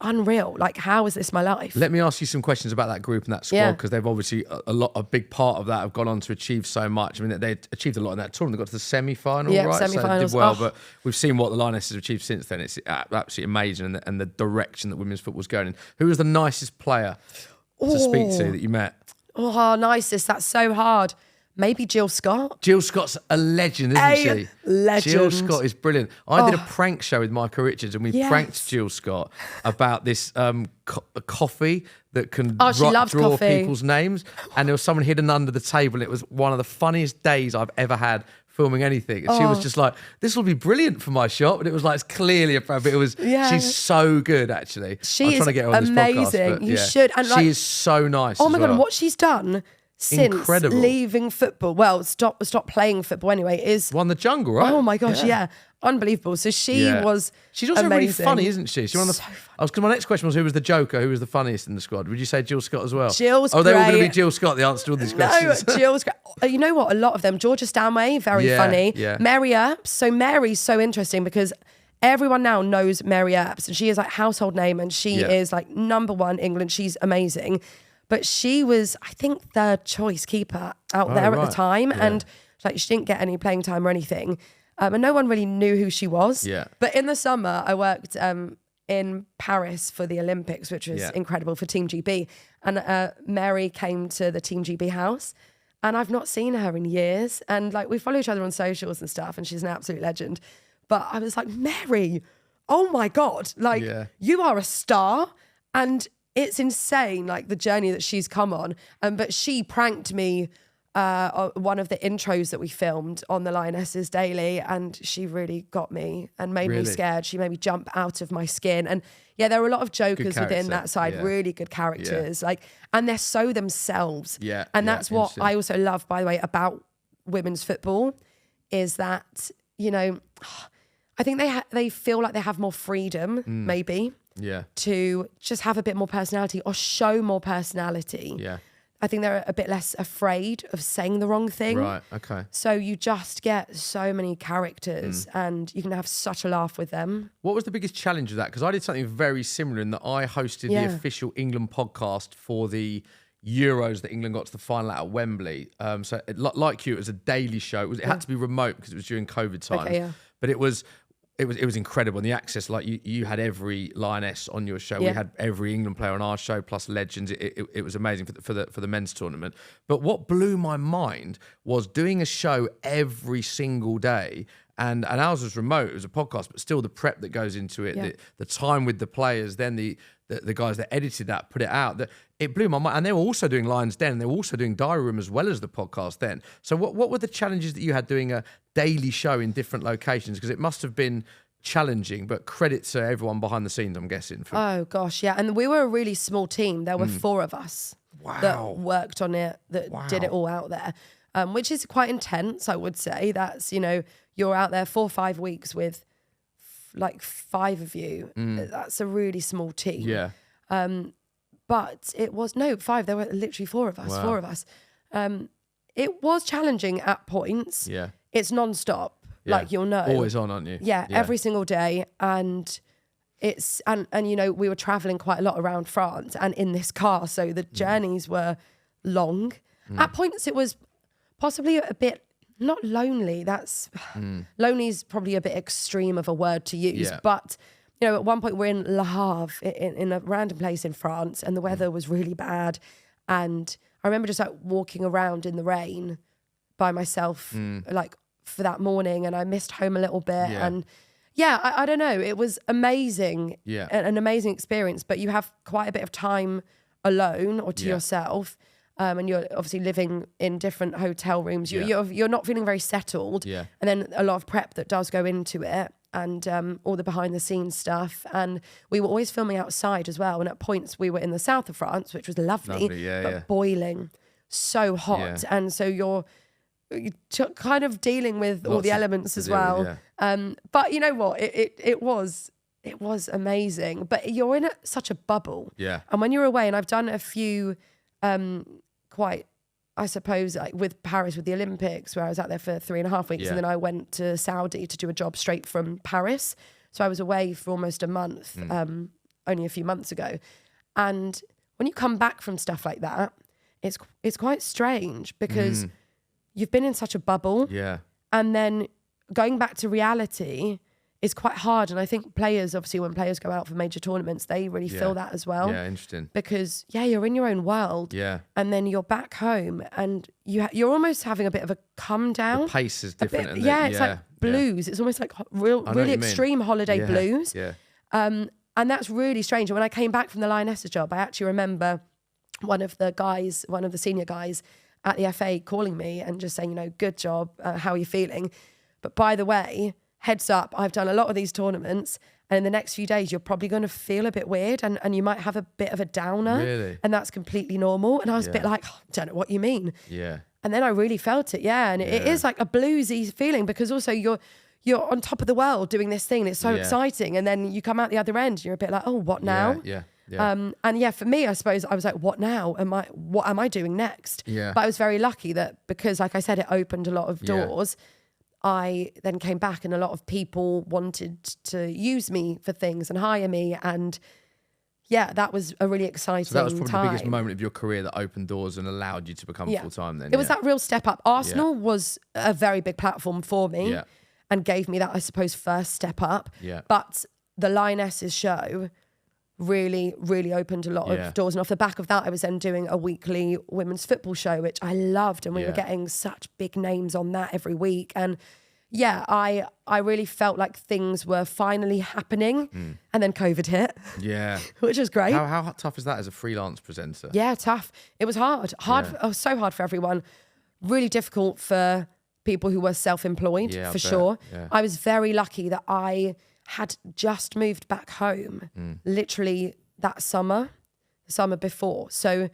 unreal. Like, how is this my life? Let me ask you some questions about that group and that squad because they've obviously a big part of that have gone on to achieve so much. I mean, they achieved a lot in that tournament. They got to the semi-final, right? Semi-finals. So they did well, but we've seen what the Lionesses have achieved since then. It's absolutely amazing and the direction that women's football's going in. Who was the nicest player to speak to that you met? Oh, nicest. That's so hard. Maybe Jill Scott. Jill Scott's a legend, isn't she? Legend. Jill Scott is brilliant. I did a prank show with Micah Richards and we pranked Jill Scott about this coffee that can draw coffee. people's names. And there was someone hidden under the table. And it was one of the funniest days I've ever had filming anything. And she was just like, this will be brilliant for my shop. And it was like, it's clearly a prank, but it was, she's so good actually. She is amazing. You should. And she is so nice. Oh my God, what she's done since leaving football, well, stop playing football anyway, is won the jungle, right? Oh my gosh, unbelievable. So she's also amazing. Really funny, isn't she? Because my next question was who was the Joker, who was the funniest in the squad? Would you say Jill Scott as well? Jill's great. They're all going to be Jill Scott, the answer to all these questions. No, Jill's great. You know what? A lot of them. Georgia Stanway, very funny. Yeah. Mary Earps. So Mary's so interesting because everyone now knows Mary Earps and she is like household name and she is like number one England. She's amazing. but she was, I think, third choice keeper out there at the time. Yeah. And like, she didn't get any playing time or anything. And no one really knew who she was. Yeah. But in the summer, I worked in Paris for the Olympics, which was incredible for Team GB. And Mary came to the Team GB house. And I've not seen her in years. And like, we follow each other on socials and stuff, and she's an absolute legend. But I was like, Mary, oh my God, like you are a star. And it's insane, like the journey that she's come on. But she pranked me on one of the intros that we filmed on the Lionesses Daily, and she really got me and made me scared. She made me jump out of my skin. And yeah, there were a lot of jokers within that side, really good characters. Like, and they're so themselves. Yeah. And that's what I also love, by the way, about women's football, is that, you know, I think they feel like they have more freedom, maybe, to just have a bit more personality or show more personality. Yeah. I think they're a bit less afraid of saying the wrong thing. Right, okay. So you just get so many characters and you can have such a laugh with them. What was the biggest challenge of that? Because I did something very similar in that I hosted the official England podcast for the Euros that England got to the final at Wembley. So like you, it was a daily show. It had to be remote because it was during COVID times. Okay, yeah. But it was incredible. And the access, like you had every Lioness on your show. We had every England player on our show, plus legends. It was amazing for the men's tournament. But what blew my mind was doing a show every single day. And ours was remote. It was a podcast, but still the prep that goes into it, the time with the players, then the guys that edited that, put it out. It blew my mind. And they were also doing Lions Den. They were also doing Diary Room as well as the podcast then. So what were the challenges that you had doing a daily show in different locations? Because it must have been challenging, but credit to everyone behind the scenes, I'm guessing. Oh, gosh, yeah. And we were a really small team. There were 4 of us that worked on it, that did it all out there, which is quite intense, I would say. That's, you know, you're out there 4 or 5 weeks with like 5 of you. That's a really small team. Yeah. But it was, 5, there were literally 4 of us, 4 of us. It was challenging at points. Yeah. It's non-stop, like you'll know. Always on, aren't you? Yeah, every single day. And it's, and you know, we were traveling quite a lot around France and in this car. So the journeys were long. At points it was possibly a bit, not lonely. That's, lonely is probably a bit extreme of a word to use. Yeah. But, you know, at one point we're in Le Havre, in a random place in France, and the weather was really bad. And I remember just like walking around in the rain by myself, like for that morning, and I missed home a little bit. Yeah. And yeah, I don't know. It was amazing, an amazing experience, but you have quite a bit of time alone or to yourself. And you're obviously living in different hotel rooms. You're not feeling very settled. Yeah. And then a lot of prep that does go into it, and all the behind the scenes stuff. And we were always filming outside as well. And at points we were in the south of France, which was lovely, but boiling, so hot. Yeah. And so you're kind of dealing with all the elements as well. But you know what? It was amazing. But you're in such a bubble. Yeah. And when you're away, and I've done a few quite, I suppose, like with Paris, with the Olympics, where I was out there for 3.5 weeks, and then I went to Saudi to do a job straight from Paris. So I was away for almost a month, only a few months ago. And when you come back from stuff like that, it's quite strange because you've been in such a bubble. Yeah. And then going back to reality is quite hard. And I think players, obviously, when players go out for major tournaments, they really feel that as well. Yeah, interesting. Because, you're in your own world. Yeah. And then you're back home and you're almost having a bit of a come down. The pace is different. It's like blues. It's almost like really extreme holiday blues. Yeah. And that's really strange. And when I came back from the Lionesses job, I actually remember one of the senior guys at the FA calling me and just saying, you know, good job, how are you feeling? But by the way, heads up, I've done a lot of these tournaments, and in the next few days, you're probably going to feel a bit weird and you might have a bit of a downer. Really? And that's completely normal. And I was a bit like, I don't know what you mean. Yeah. And then I really felt it, and it is like a bluesy feeling because also you're on top of the world doing this thing. It's so exciting. And then you come out the other end and you're a bit like, oh, what now? Yeah. And for me, I suppose I was like, what now? What am I doing next? Yeah. But I was very lucky that because, like I said, it opened a lot of doors. I then came back and a lot of people wanted to use me for things and hire me. And yeah, that was a really exciting So that was probably time. the biggest moment of your career that opened doors and allowed you to become full-time then. It was that real step up. Arsenal was a very big platform for me and gave me that, I suppose, first step up. Yeah. But the Lionesses show really, really opened a lot of doors. And off the back of that, I was then doing a weekly women's football show, which I loved. And we were getting such big names on that every week. And yeah, I really felt like things were finally happening. And then COVID hit. Yeah. Which was great. How tough is that as a freelance presenter? Yeah, tough. It was hard. So hard for everyone. Really difficult for people who were self-employed, for sure. Yeah. I was very lucky that I had just moved back home literally that summer, the summer before. So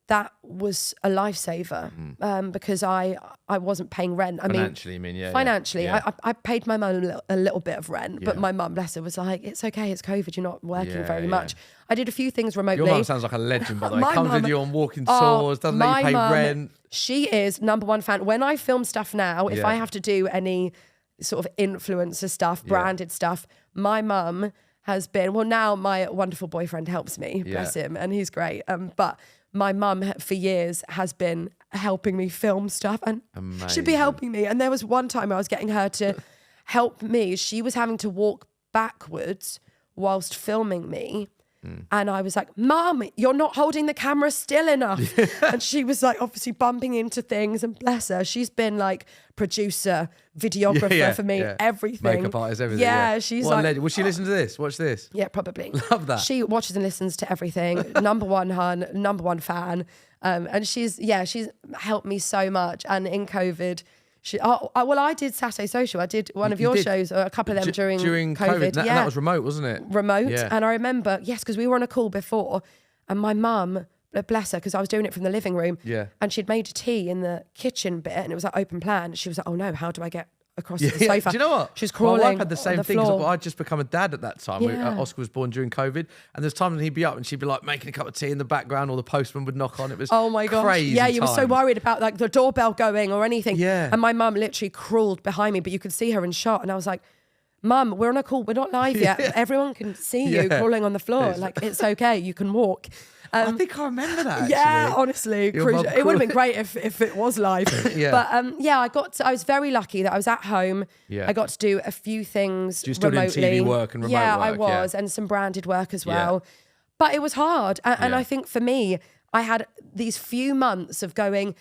that was a lifesaver because I wasn't paying rent. Financially, financially, yeah. I paid my mum a little bit of rent, but my mum, bless her, was like, it's okay, it's COVID, you're not working very much. I did a few things remotely. Your mum sounds like a legend, by the way. My Comes mum- with you on walking tours, doesn't let you pay rent. She is #1 fan. When I film stuff now, if I have to do any sort of influencer stuff, branded stuff, my mum has been, well, now my wonderful boyfriend helps me, bless him, and he's great. But my mum for years has been helping me film stuff and she'd be helping me. And there was one time I was getting her to help me. She was having to walk backwards whilst filming me. And I was like, Mum, you're not holding the camera still enough. And she was like, obviously bumping into things, and bless her, she's been like producer, videographer for me, everything. Makeup artist, everything. Yeah, she's what like, legend. Will she listen to this? Watch this. Yeah, probably. Love that. She watches and listens to everything. #1 hun, #1 fan. And she's helped me so much. And in COVID, I did Saturday Social. I did one of your shows, or a couple of them during COVID. And that was remote, wasn't it? Remote. Yeah. And I remember, because we were on a call before, and my mum, bless her, because I was doing it from the living room, and she'd made tea in the kitchen bit, and it was like open plan. She was like, oh no, how do I get across the sofa? Do you know what? She was crawling. My wife had the same thing, because floor. I'd just become a dad at that time. Oscar was born during COVID, and there's times when he'd be up and she'd be like making a cup of tea in the background, or the postman would knock on. It was oh my gosh, crazy you were so worried about like the doorbell going or anything. Yeah. And my mum literally crawled behind me, but you could see her in shot, and I was like, Mum, we're on a call, we're not live yet. Everyone can see you crawling on the floor. Like, it's okay, you can walk. I think I remember that. Yeah, honestly, it would have been great if it was live. But I was very lucky that I was at home. Yeah. I got to do a few things you still remotely. doing TV work and remote work? I was, and some branded work as well. But it was hard, and I think for me, I had these few months of going,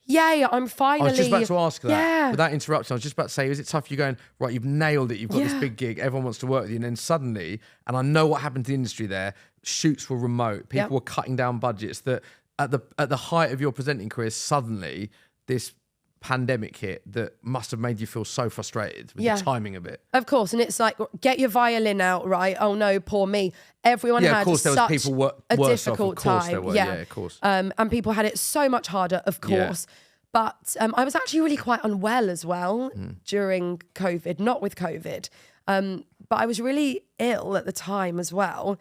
yay, I'm finally... I was just about to ask that. Yeah. Without interrupting, I was just about to say, is it tough? You're going, right, you've nailed it. You've got this big gig. Everyone wants to work with you. And then suddenly, and I know what happened to the industry there, shoots were remote. People were cutting down budgets. That at the height of your presenting career, suddenly this pandemic hit that must have made you feel so frustrated with the timing of it. Of course. And it's like, get your violin out, right? Oh no, poor me. Everyone had of course, there was people a worse difficult off. Of course time. there were. Yeah, of course. And people had it so much harder, of course. But I was actually really quite unwell as well during COVID, not with COVID. But I was really ill at the time as well.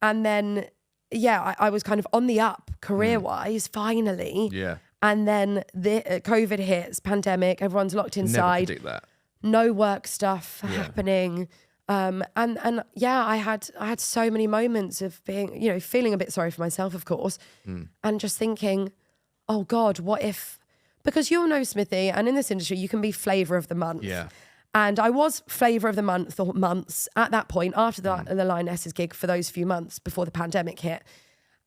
And then, I was kind of on the up career-wise, finally. Yeah. And then the COVID hits, pandemic, everyone's locked inside. Never predict that. No work stuff happening. I had so many moments of being, feeling a bit sorry for myself, of course, and just thinking, oh God, what if... Because you'll know, Smithy, and in this industry, you can be flavour of the month. Yeah. And I was flavour of the month or months at that point, after the Lionesses gig, for those few months before the pandemic hit.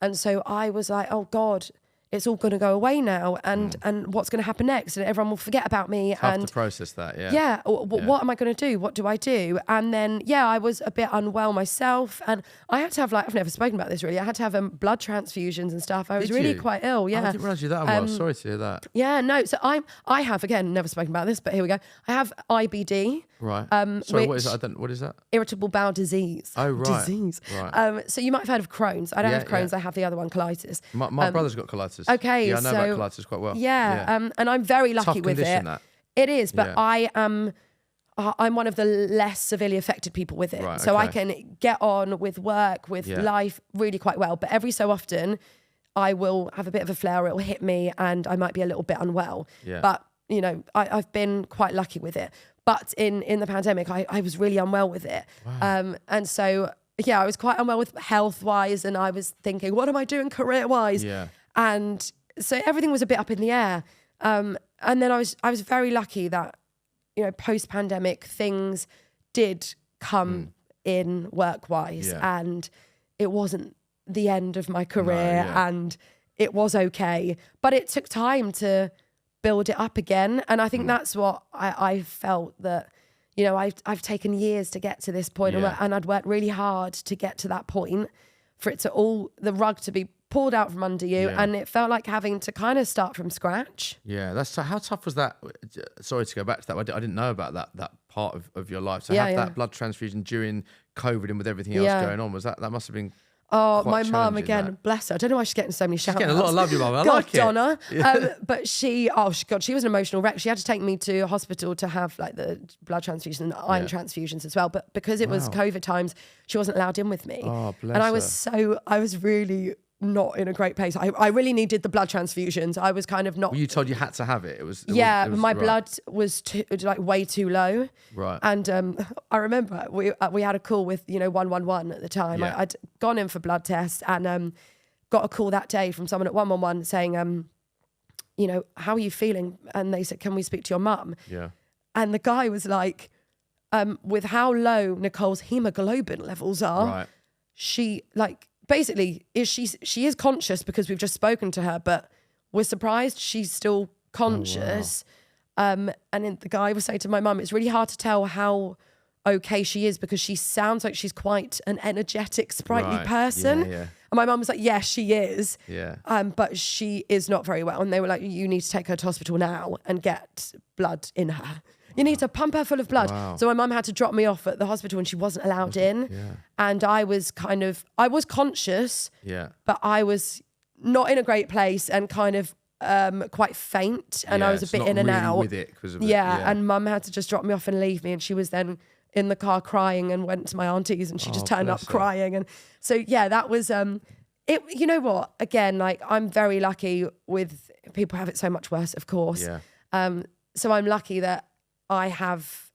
And so I was like, oh God, it's all going to go away now, and what's going to happen next? And everyone will forget about me. Tough to process that, what am I going to do? What do I do? And then, I was a bit unwell myself, and I had to have, I've never spoken about this really, I had to have blood transfusions and stuff. I was really quite ill, I didn't realise you that unwell. Sorry to hear that. Yeah, no, so I have, again, never spoken about this, but here we go. I have IBD. Right. Sorry, what is that? What is that? Irritable bowel disease. Oh, right. Disease. Right. So you might have heard of Crohn's. I don't have Crohn's, I have the other one, colitis. My brother's got colitis. Okay, yeah, I know about colitis quite well. Yeah. And I'm very lucky with it. That. It is, but I'm one of the less severely affected people with it. Right, so I can get on with work, with life really quite well. But every so often, I will have a bit of a flare, it will hit me, and I might be a little bit unwell. Yeah. But, I've been quite lucky with it. But in the pandemic, I was really unwell with it. Wow. And so I was quite unwell with health-wise, and I was thinking, what am I doing career-wise? Yeah. And so everything was a bit up in the air. And then I was very lucky that, you know, post-pandemic things did come in work-wise, and it wasn't the end of my career, and it was okay. But it took time to build it up again. And I think that's what I felt that, you know, I've taken years to get to this point, and I'd worked really hard to get to that point for it to the rug to be pulled out from under you. And it felt like having to kind of start from scratch. Yeah, how tough was that? Sorry to go back to that. I didn't know about that part of your life. So have that blood transfusion during COVID and with everything else going on, that must have been... Oh, my mum, again, bless her. I don't know why she's getting so many shout-outs. She's getting a lot of love, your mum. I God, like it. Donna. But she was an emotional wreck. She had to take me to hospital to have like the blood transfusion and the iron transfusions as well. But because it was COVID times, she wasn't allowed in with me. Oh, bless and her. I was really not in a great place. I really needed the blood transfusions. I was kind of not... Were you told you had to have it? It was my blood was way too low. Right. And I remember we had a call with, you know, 111 at the time. Yeah. I'd gone in for blood tests and got a call that day from someone at 111 saying, you know, how are you feeling? And they said, can we speak to your mum? Yeah. And the guy was like, with how low Nicole's hemoglobin levels are, she like... Basically, she is conscious because we've just spoken to her, but we're surprised she's still conscious. Oh, wow. And then the guy was saying to my mum, it's really hard to tell how okay she is because she sounds like she's quite an energetic, sprightly person. Yeah. And my mum was like, yes, she is. Yeah. But she is not very well. And they were like, you need to take her to hospital now and get blood in her. You need to pump her full of blood. Wow. So my mum had to drop me off at the hospital and she wasn't allowed in. Yeah. And I was conscious, but I was not in a great place and kind of quite faint. And I was a bit in and out. With it because of and mum had to just drop me off and leave me. And she was then in the car crying and went to my auntie's and she just turned up crying. And so, that was, it. You know what? Again, like I'm very lucky with people have it so much worse, of course. Yeah. So I'm lucky that I have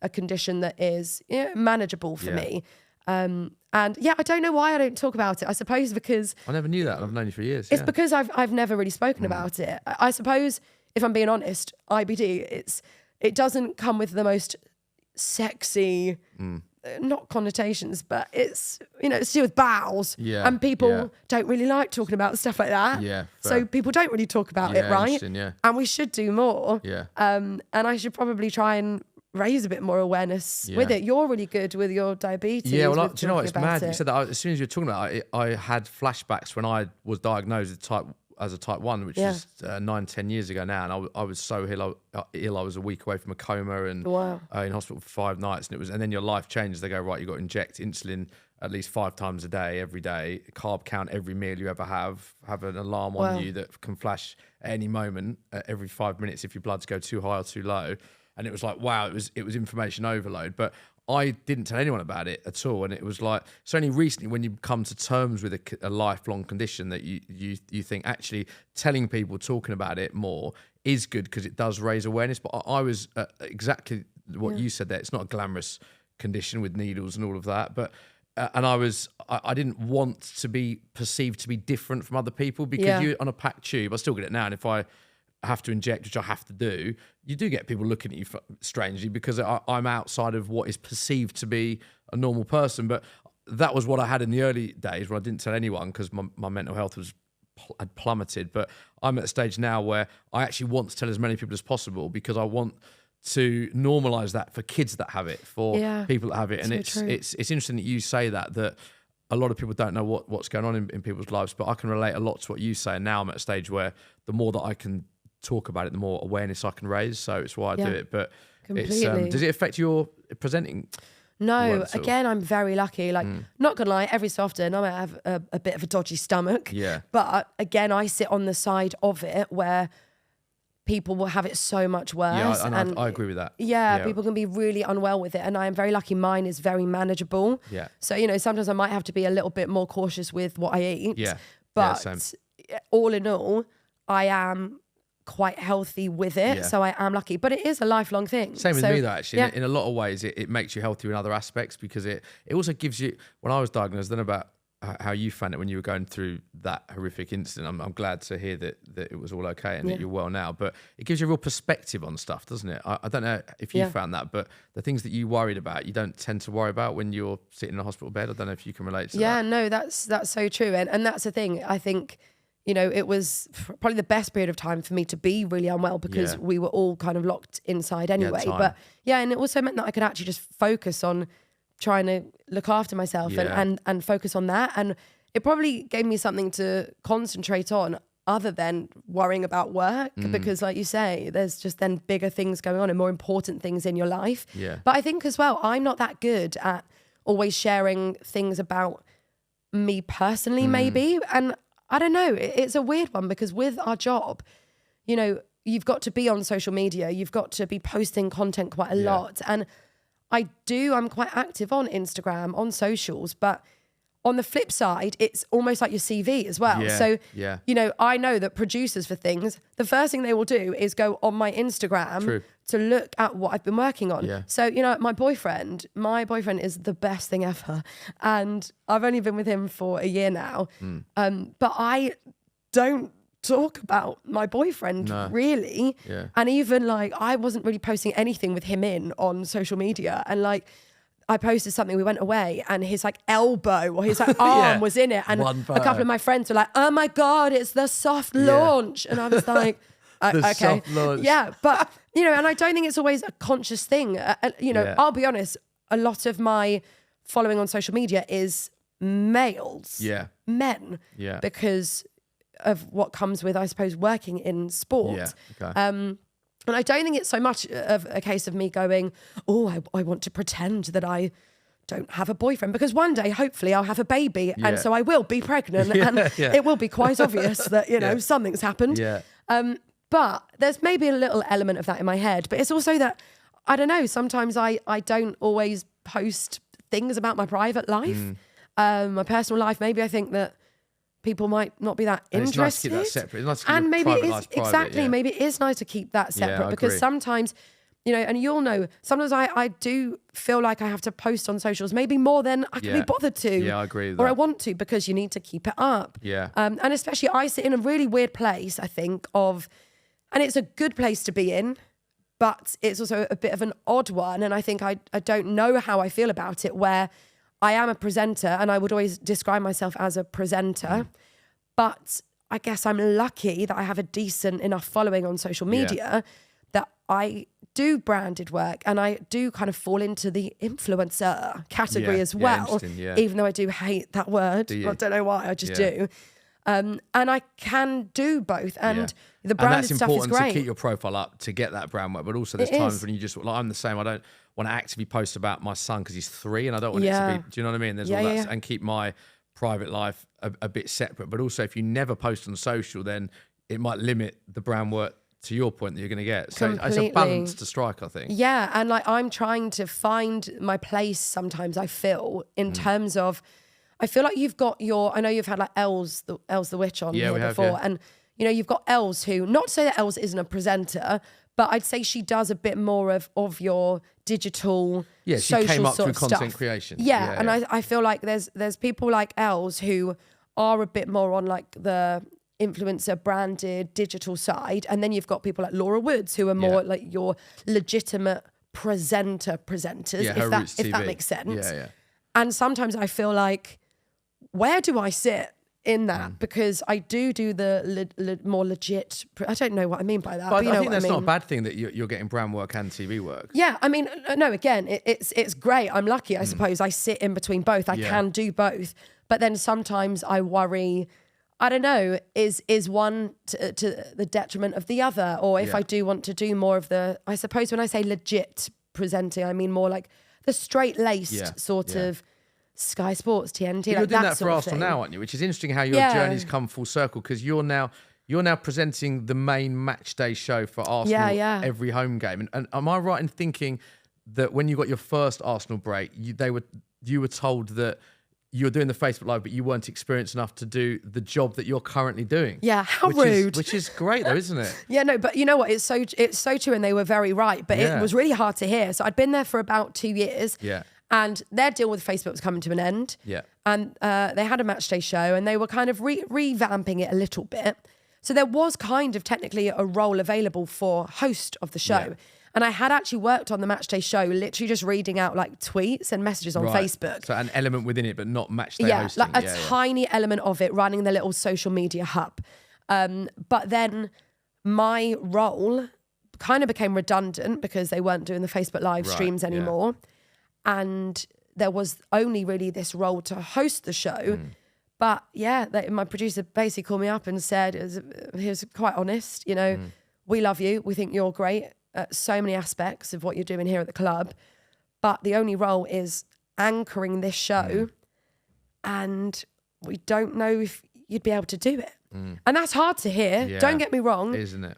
a condition that is manageable for me. And I don't know why I don't talk about it. I suppose because... I never knew that. I've known you for years. It's because I've never really spoken about it. I suppose, if I'm being honest, IBD, it doesn't come with the most sexy, not connotations, but it's, it's to do with bowels. Yeah. And people don't really like talking about stuff like that. Yeah. So people don't really talk about it, right? Yeah. And we should do more. Yeah. And I should probably try and raise a bit more awareness with it. You're really good with your diabetes. Yeah, well, do you know what? It's mad. You said that as soon as you were talking about it, I had flashbacks when I was diagnosed with as a type 1, which is 9-10 years ago now, and I was so ill. I was a week away from a coma and in hospital for 5 nights, and then your life changes. They go, right, you got to inject insulin at least 5 times a day, every day, carb count every meal you ever have an alarm on you that can flash at any moment, every 5 minutes if your bloods go too high or too low. And it was like, wow, it was information overload. But I didn't tell anyone about it at all. And it was like, it's only recently when you come to terms with a lifelong condition that you think actually telling people, talking about it more is good because it does raise awareness. But I was exactly what you said there. It's not a glamorous condition with needles and all of that. But and I didn't want to be perceived to be different from other people because you on a packed tube, I still get it now. And if I have to inject, which I have to do, you do get people looking at you strangely because I'm outside of what is perceived to be a normal person. But that was what I had in the early days where I didn't tell anyone because my mental health had plummeted. But I'm at a stage now where I actually want to tell as many people as possible because I want to normalize that for kids that have it, for people that have it. And it's interesting that you say that a lot of people don't know what's going on in people's lives, but I can relate a lot to what you say. And now I'm at a stage where the more that I can talk about it, the more awareness I can raise. So it's why I do it. But completely. Does it affect your presenting? No, again, I'm very lucky. Like, not gonna lie, every so often I might have a bit of a dodgy stomach. Yeah. But again, I sit on the side of it where people will have it so much worse. Yeah, and I agree with that. Yeah, people can be really unwell with it. And I am very lucky mine is very manageable. Yeah. So, sometimes I might have to be a little bit more cautious with what I eat. Yeah. But all in all, I am quite healthy with it. Yeah. So I am lucky, but it is a lifelong thing. Same with me though, actually. Yeah. In a lot of ways, it makes you healthier in other aspects, because it also gives you, when I was diagnosed, I don't know about how you found it when you were going through that horrific incident. I'm glad to hear that it was all okay and that you're well now, but it gives you a real perspective on stuff, doesn't it? I don't know if you found that, but the things that you worried about, you don't tend to worry about when you're sitting in a hospital bed. I don't know if you can relate to that. Yeah, no, that's so true. And that's the thing. I think, you know, it was probably the best period of time for me to be really unwell, because we were all kind of locked inside anyway. But and it also meant that I could actually just focus on trying to look after myself and focus on that. And it probably gave me something to concentrate on other than worrying about work, because like you say, there's just then bigger things going on and more important things in your life. Yeah. But I think as well, I'm not that good at always sharing things about me personally, maybe. And I don't know, it's a weird one, because with our job, you know, you've got to be on social media, you've got to be posting content quite a lot. And I'm quite active on Instagram, on socials, but on the flip side, it's almost like your CV as well. Yeah, so, yeah. you know, I know that producers for things, the first thing they will do is go on my Instagram to look at what I've been working on. Yeah. So, you know, my boyfriend is the best thing ever. And I've only been with him for a year now. But I don't talk about my boyfriend really. Yeah. And even like, I wasn't really posting anything with him on social media. And like, I posted something, we went away, and his like elbow or his like arm was in it. And a couple of my friends were like, oh my God, it's the soft launch. And I was like, okay. Soft launch. Yeah. But, you know, and I don't think it's always a conscious thing. You know, I'll be honest, a lot of my following on social media is males. Yeah. Men. Yeah. Because of what comes with, I suppose, working in sport. Yeah. Okay. And I don't think it's so much of a case of me going, oh, I want to pretend that I don't have a boyfriend, because one day, hopefully, I'll have a baby. And so I will be pregnant and it will be quite obvious that, you know, something's happened. Yeah. But there's maybe a little element of that in my head. But it's also that, I don't know, sometimes I don't always post things about my private life, my personal life. Maybe I think that people might not be that interested. It's nice to keep that separate. It's nice to keep and maybe private it life is private, exactly. Maybe it is nice to keep that separate, because agree. sometimes, you know, and you'll know, sometimes I do feel like I have to post on socials, maybe more than I can be bothered to. Yeah, I agree with or that. I want to, because you need to keep it up. Yeah. And especially I sit in a really weird place, I think, and it's a good place to be in, but it's also a bit of an odd one. And I think I don't know how I feel about it, where I am a presenter and I would always describe myself as a presenter. But I guess I'm lucky that I have a decent enough following on social media that I do branded work, and I do kind of fall into the influencer category as well, even though I do hate that word. I don't know why, I just do. And I can do both. And the branded stuff is great. And that's important to keep your profile up to get that brand work. But also there's times when you just, like, I'm the same. I don't want to actively post about my son because he's 3 and I don't want it to be, do you know what I mean? There's all that, and keep my private life a bit separate. But also if you never post on social, then it might limit the brand work, to your point, that you're going to get. So it's a balance to strike, I think. Yeah. And like, I'm trying to find my place sometimes, I feel, in terms of, I feel like you've got I know you've had like Els the Witch on here before. And, you know, you've got Els who, not to say that Els isn't a presenter, but I'd say she does a bit more of your digital, social she came up sort through of content stuff. creation. Yeah. And I feel like there's people like Els who are a bit more on like the influencer branded digital side, and then you've got people like Laura Woods who are more like your legitimate presenters, if that makes sense. And sometimes I feel like, where do I sit in that? Because I do the more legit, I don't know what I mean by that, but you I know think that's what I mean. not a bad thing that you're getting brand work and TV work. Yeah, I mean, no, again, it's great. I'm lucky, I suppose. I sit in between both. I can do both. But then sometimes I worry, I don't know, is one to the detriment of the other? Or if I do want to do more of the, I suppose when I say legit presenting, I mean more like the straight-laced sort of Sky Sports, TNT. You're like doing that for sort of Arsenal thing. now, aren't you? Which is interesting how your journey's come full circle, because you're now presenting the main match day show for Arsenal every home game. And am I right in thinking that when you got your first Arsenal break, you were told that you're doing the Facebook Live, but you weren't experienced enough to do the job that you're currently doing. Yeah, how which rude. Which is great though, isn't it? Yeah, no, but you know what? It's so true, and they were very right. But it was really hard to hear. So I'd been there for about 2 years. Yeah. And their deal with Facebook was coming to an end. Yeah. And they had a match day show, and they were kind of revamping it a little bit. So there was kind of technically a role available for host of the show. Yeah. And I had actually worked on the match day show, literally just reading out like tweets and messages on Facebook. So an element within it, but not match day Yeah, hosting. like a tiny element of it, running the little social media hub. But then my role kind of became redundant because they weren't doing the Facebook Live streams anymore. And there was only really this role to host the show. But yeah, my producer basically called me up and said, he was quite honest, you know, we love you. We think you're great at so many aspects of what you're doing here at the club. But the only role is anchoring this show. And we don't know if you'd be able to do it. And that's hard to hear. Yeah. Don't get me wrong. Isn't it?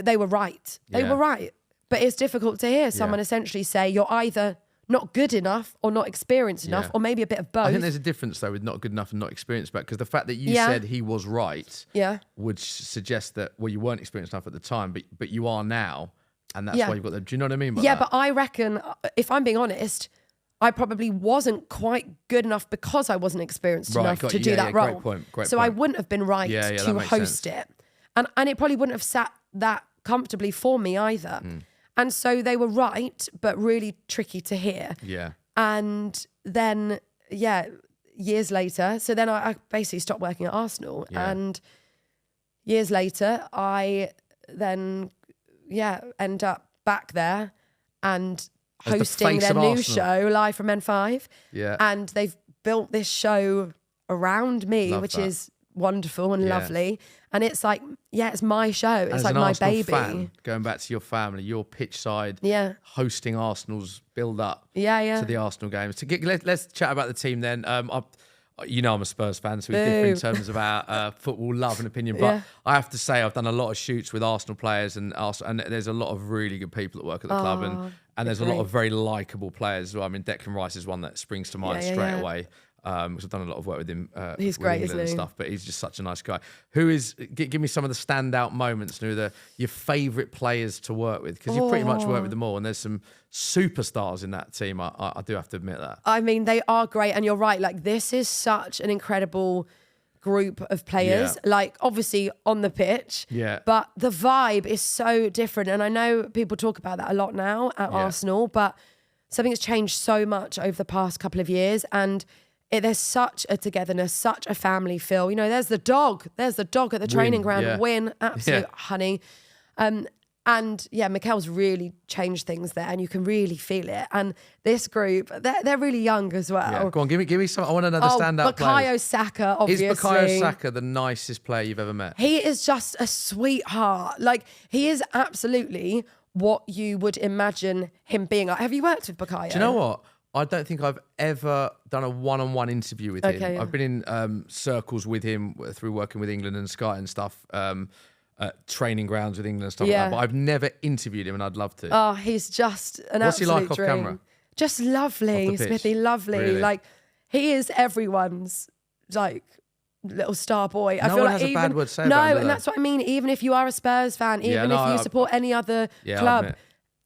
They were right. They were right. But it's difficult to hear someone essentially say you're either not good enough or not experienced enough or maybe a bit of both. I think there's a difference though with not good enough and not experienced, but because the fact that you said he was right would suggest that, well, you weren't experienced enough at the time, but you are now, and that's why you've got the... Do you know what I mean by that? But I reckon, if I'm being honest, I probably wasn't quite good enough because I wasn't experienced enough to do that role. Great point. I wouldn't have been right to host it. And it probably wouldn't have sat that comfortably for me either. And so they were right, but really tricky to hear. Yeah. And then, years later, so then I basically stopped working at Arsenal. Yeah. And years later, I then, end up back there and hosting their new show, Live from N5. Yeah. And they've built this show around me, which is wonderful and lovely. And it's like, it's my show. It's as like an my Arsenal baby. Fan, going back to your family, your pitch side, hosting Arsenal's build up to the Arsenal games. Let's chat about the team then. I'm a Spurs fan, so we differ in terms of our football love and opinion. But I have to say, I've done a lot of shoots with Arsenal players, and there's a lot of really good people that work at the club, and there's a lot of very likeable players as well. I mean, Declan Rice is one that springs to mind straight away. Because I've done a lot of work with him. He's great, isn't he? And stuff, but he's just such a nice guy. Who is? Give me some of the standout moments. Your favourite players to work with, because you pretty much work with them all, and there's some superstars in that team. I do have to admit that. I mean, they are great, and you're right. Like, this is such an incredible group of players. Like, obviously on the pitch, but the vibe is so different. And I know people talk about that a lot now at Arsenal, but something has changed so much over the past couple of years, and there's such a togetherness, such a family feel. You know, there's the dog at the training ground. Win, absolute honey. Mikel's really changed things there, and you can really feel it. And this group, they're really young as well. Yeah, go on, give me some. I want another standout player. Bukayo Saka, obviously. Is Bukayo Saka the nicest player you've ever met? He is just a sweetheart. Like, he is absolutely what you would imagine him being. Have you worked with Bukayo? Do you know what? I don't think I've ever done a one-on-one interview with him. I've been in circles with him through working with England and Sky and stuff, training grounds with England and stuff like that. But I've never interviewed him, and I'd love to. Oh, he's just an What's absolute he like off dream. camera? Just lovely, Smithy, lovely. Really? Like, he is everyone's, like, little star boy. I no feel one like has a bad word to say about him, No, and that's what I mean. Even if you are a Spurs fan, even if you support any other club,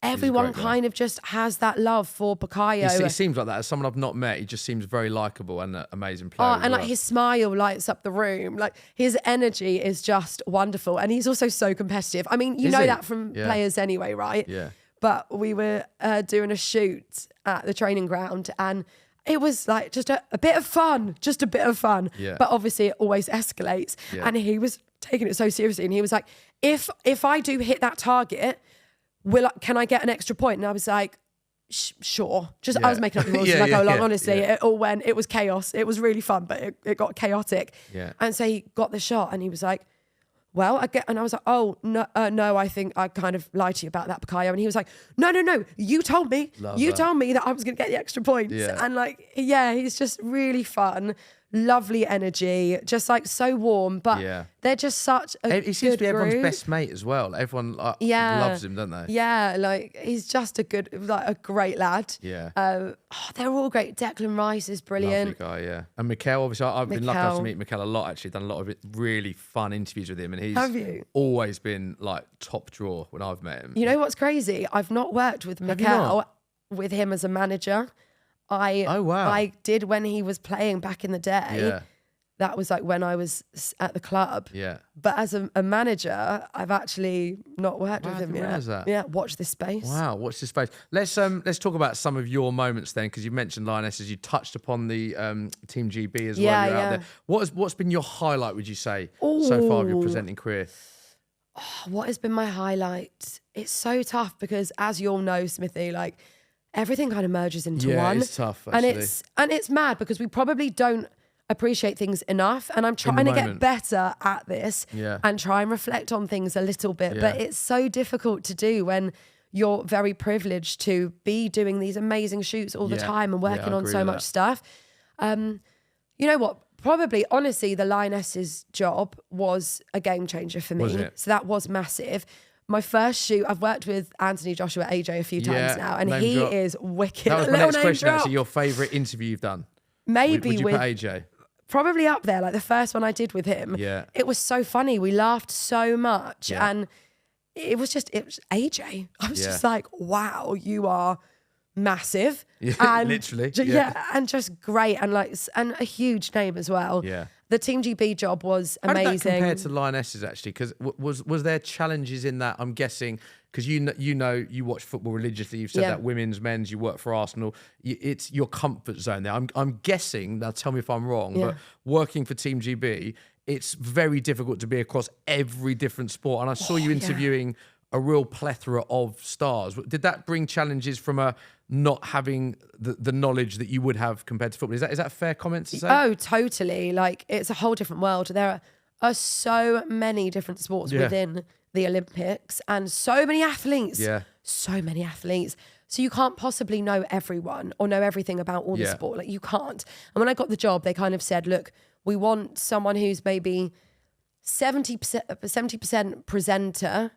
everyone kind of just has that love for Bukayo. He seems like that. As someone I've not met, he just seems very likeable and an amazing player. And like, his smile lights up the room. Like, his energy is just wonderful. And he's also so competitive. I mean, you know that from players anyway, right? Yeah. But we were doing a shoot at the training ground, and it was like just a bit of fun, Yeah. But obviously it always escalates. Yeah. And he was taking it so seriously. And he was like, if I do hit that target, can I get an extra point? And I was like, sure. I was making up the rules as I go along. Honestly, it was chaos. It was really fun, but it got chaotic. Yeah. And so he got the shot, and he was like, well, and I was like, oh, no, I think I kind of lied to you about that, Bukayo. And he was like, no, you told me. Told me that I was going to get the extra points. Yeah. And like, he's just really fun, lovely energy, just like so warm, but they're just such a He seems to be everyone's group. best mate as well. Everyone loves him, don't they? Yeah, like he's just a great lad. Yeah. They're all great. Declan Rice is brilliant. Lovely guy, yeah. And Mikel, obviously, I've been lucky enough to meet Mikel a lot, actually. Done a lot of really fun interviews with him. And he's always been like top draw when I've met him. You know what's crazy? I've not worked with Mikel, with him as a manager. I did when he was playing back in the day. Yeah. That was like when I was at the club. Yeah. But as a manager, I've actually not worked with him yet. That? Yeah, watch this space. Wow, watch this space. Let's talk about some of your moments then, because you mentioned Lioness, as you touched upon the Team GB as well. You're out there. What's been your highlight, would you say, so far of your presenting career? What has been my highlight? It's so tough because, as you all know, Smithy, like everything kind of merges into one. Yeah, it's tough, actually. And it's mad because we probably don't appreciate things enough, and I'm trying to get better at this and try and reflect on things a little bit, but it's so difficult to do when you're very privileged to be doing these amazing shoots all the time and working on so much stuff. You know what? Probably, honestly, the Lioness's job was a game changer for me. So that was massive. My first shoot, I've worked with Anthony Joshua AJ a few times now, and he is wicked. That was my next question, actually. Your favourite interview you've done? Maybe would you put AJ? Probably up there, like the first one I did with him. Yeah. It was so funny. We laughed so much, and it was AJ. I was just like, wow, you are massive. And literally. And just great, and a huge name as well. Yeah. The Team GB job was amazing. How did that compare to Lionesses, actually? Because was there challenges in that? I'm guessing, because you watch football religiously. You've said that women's, men's. You work for Arsenal. It's your comfort zone there. I'm guessing. Now, tell me if I'm wrong. But working for Team GB, it's very difficult to be across every different sport. And I saw you interviewing a real plethora of stars. Did that bring challenges from not having the knowledge that you would have compared to football? Is that a fair comment to say? Oh, totally. Like, it's a whole different world. There are so many different sports within the Olympics, and so many athletes. Yeah. So many athletes. So you can't possibly know everyone or know everything about all the sport. Like, you can't. And when I got the job, they kind of said, look, we want someone who's maybe 70% presenter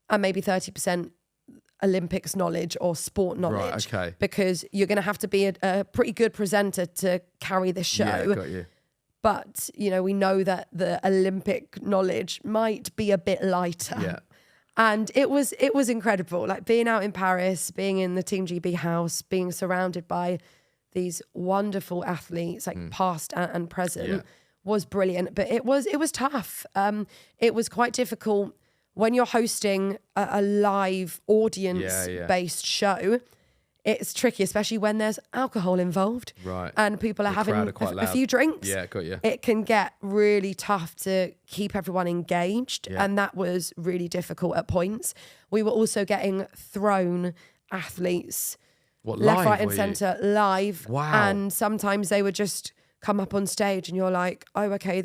and maybe 30% Olympics knowledge or sport knowledge. Right, okay. Because you're going to have to be a pretty good presenter to carry this show. Yeah, got you. But, we know that the Olympic knowledge might be a bit lighter. Yeah. And it was incredible. Like, being out in Paris, being in the Team GB house, being surrounded by these wonderful athletes, like past and present, was brilliant. But it was tough. It was quite difficult when you're hosting a live audience-based show. It's tricky, especially when there's alcohol involved. Right. And people are having a few drinks. Yeah, got you. It can get really tough to keep everyone engaged. Yeah. And that was really difficult at points. We were also getting thrown athletes left, right and centre live. Wow. And sometimes they would just come up on stage and you're like, oh, okay,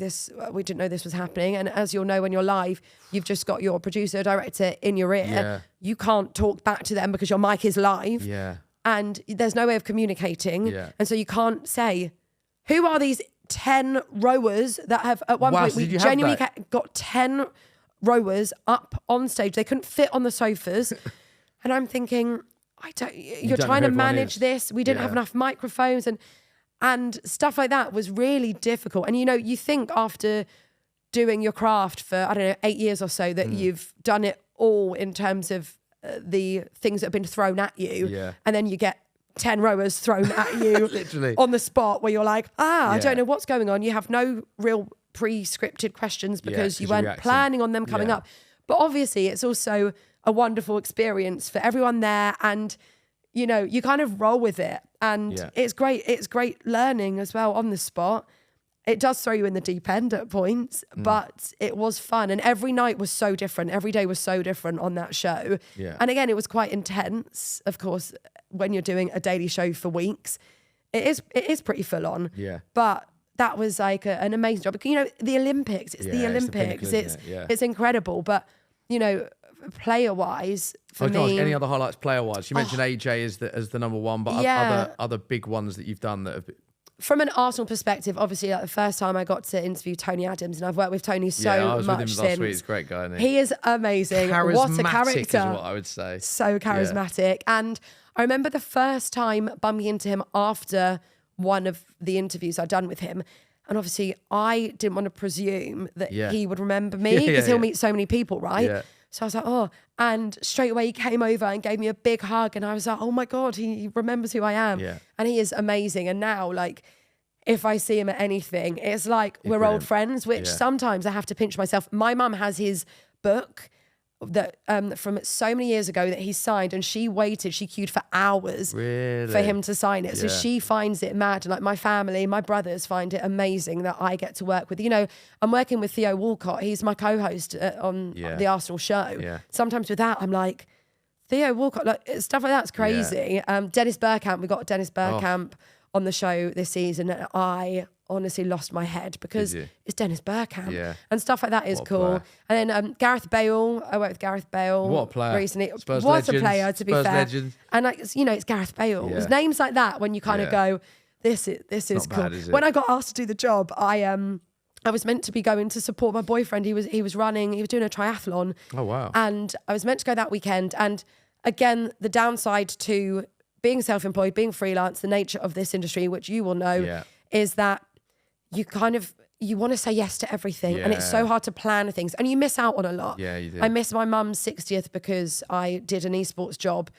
we didn't know this was happening. And as you'll know, when you're live, you've just got your producer, director in your ear. Yeah. You can't talk back to them because your mic is live. Yeah. And there's no way of communicating. Yeah. And so you can't say, who are these 10 rowers that have, at one point, we genuinely got 10 rowers up on stage. They couldn't fit on the sofas. And I'm thinking, you're trying to manage this. We didn't have enough microphones and stuff like that was really difficult. And, you think after doing your craft for, 8 years or so, that you've done it all in terms of the things that have been thrown at you. Yeah. And then you get 10 rowers thrown at you literally on the spot where you're like, I don't know what's going on. You have no real pre-scripted questions because you weren't planning on them coming up. But obviously it's also a wonderful experience for everyone there. And, you kind of roll with it. And it's great. It's great learning as well on the spot. It does throw you in the deep end at points, but it was fun. And every night was so different. Every day was so different on that show. Yeah. And again, it was quite intense, of course, when you're doing a daily show for weeks. It is pretty full on. Yeah. But that was like an amazing job. The Olympics, it's the Olympics. It's incredible. But, player-wise, for me... Any other highlights player-wise? You mentioned AJ as the number one, but other big ones that you've done that have been... from an Arsenal perspective, obviously, like the first time I got to interview Tony Adams, and I've worked with Tony so much I was with him since. last week. He's a great guy, isn't he? He is amazing. What a character. Is what I would say. So charismatic. And I remember the first time bumping into him after one of the interviews I'd done with him. And obviously, I didn't want to presume that he would remember me because he'll meet so many people, right? Yeah. So I was like, oh, and straight away he came over and gave me a big hug. And I was like, oh my God, he remembers who I am. Yeah. And he is amazing. And now, like, if I see him at anything, it's like we're brilliant. old friends, which sometimes I have to pinch myself. My mum has his book that from so many years ago that he signed, and she queued for hours for him to sign it. So she finds it mad. And like my family, my brothers find it amazing that I get to work with. You know, I'm working with Theo Walcott. He's my co-host on the Arsenal show. Yeah. Sometimes with that, I'm like, Theo Walcott, like stuff like that's crazy. Dennis Bergkamp, we got Dennis Bergkamp on the show this season, and I honestly lost my head because it's Dennis Bergkamp and stuff like that is cool. And then Gareth Bale, I worked with Gareth Bale. What a player recently. Spurs what legends. A player, to be Spurs fair. Legends. And like, you know, it's Gareth Bale. It's names like that when you kind of go, this is cool. Bad, is it? When I got asked to do the job, I was meant to be going to support my boyfriend. He was doing a triathlon. Oh wow. And I was meant to go that weekend. And again, the downside to being self-employed, being freelance, the nature of this industry, which you will know, is that you want to say yes to everything, and it's so hard to plan things, and you miss out on a lot. Yeah, you do. I missed my mum's 60th because I did an esports job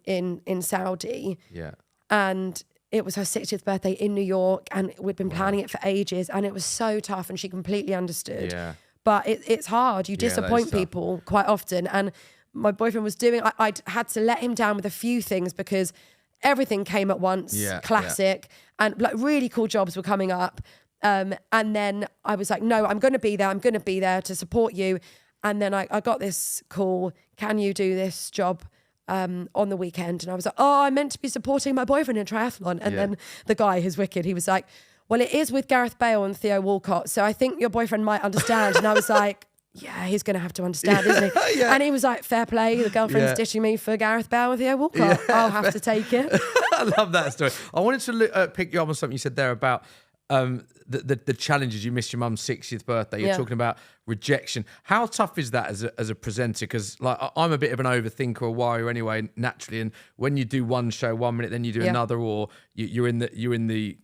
in Saudi. Yeah. And it was her 60th birthday in New York, and we'd been planning it for ages, and it was so tough, and she completely understood. Yeah. But it's hard. You disappoint people quite often. And my boyfriend was I had to let him down with a few things because everything came at once, classic, and like really cool jobs were coming up. And then I was like, no, I'm going to be there to support you. And then I got this call, can you do this job on the weekend? And I was like, oh, I meant to be supporting my boyfriend in triathlon. And then the guy, who's wicked, he was like, well, it is with Gareth Bale and Theo Walcott, so I think your boyfriend might understand. And I was like, yeah, he's going to have to understand, isn't he? And he was like, fair play, the girlfriend's ditching me for Gareth Bale and Theo Walcott. I'll have to take it. I love that story. I wanted to pick you up on something you said there about the challenges. You missed your mum's 60th birthday. You're talking about rejection. How tough is that as a presenter? Because like I'm a bit of an overthinker or worrier anyway, naturally. And when you do one show 1 minute, then you do another, or you're in the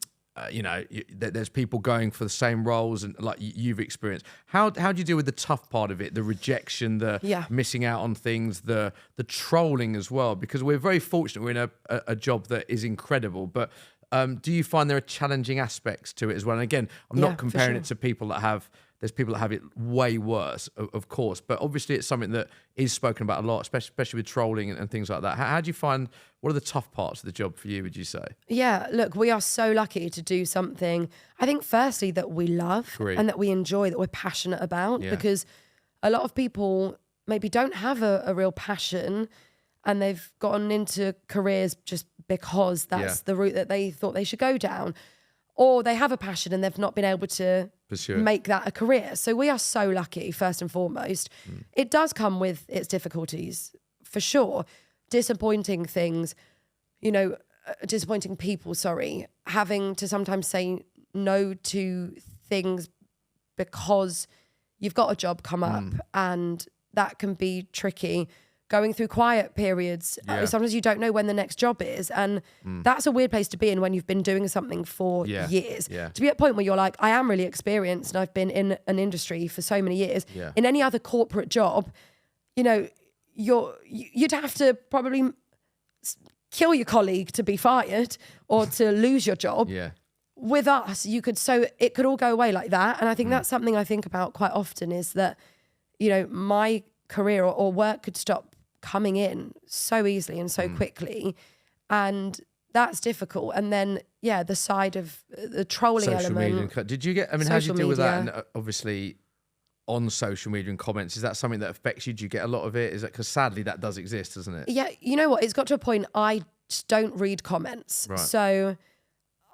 there's people going for the same roles, and like you've experienced. How do you deal with the tough part of it, the rejection, the missing out on things, the trolling as well? Because we're very fortunate we're in a job that is incredible, but do you find there are challenging aspects to it as well? And again, I'm not comparing it to people that have. There's people that have it way worse, of course, but obviously it's something that is spoken about a lot, especially with trolling and things like that. How do you find, what are the tough parts of the job for you, would you say? Yeah, look, we are so lucky to do something, I think, firstly, that we love and that we enjoy, that we're passionate about, because a lot of people maybe don't have a real passion, and they've gotten into careers just because that's the route that they thought they should go down. Or they have a passion and they've not been able to make that a career. So we are so lucky, first and foremost. It does come with its difficulties, for sure. Disappointing things, disappointing people, having to sometimes say no to things because you've got a job come up, and that can be tricky. Going through quiet periods. Sometimes you don't know when the next job is. And that's a weird place to be in when you've been doing something for years. To be at a point where you're like, I am really experienced and I've been in an industry for so many years. In any other corporate job, you'd have to probably kill your colleague to be fired or to lose your job. With us, it could all go away like that. And I think that's something I think about quite often, is that, my career or work could stop coming in so easily and so quickly, and that's difficult. And then the side of the trolling social element. Media. Did you get, how did you deal with that? And obviously on social media and comments, is that something that affects you? Do you get a lot of it? Is that, because sadly that does exist, doesn't it? Yeah, you know what, it's got to a point I just don't read comments. So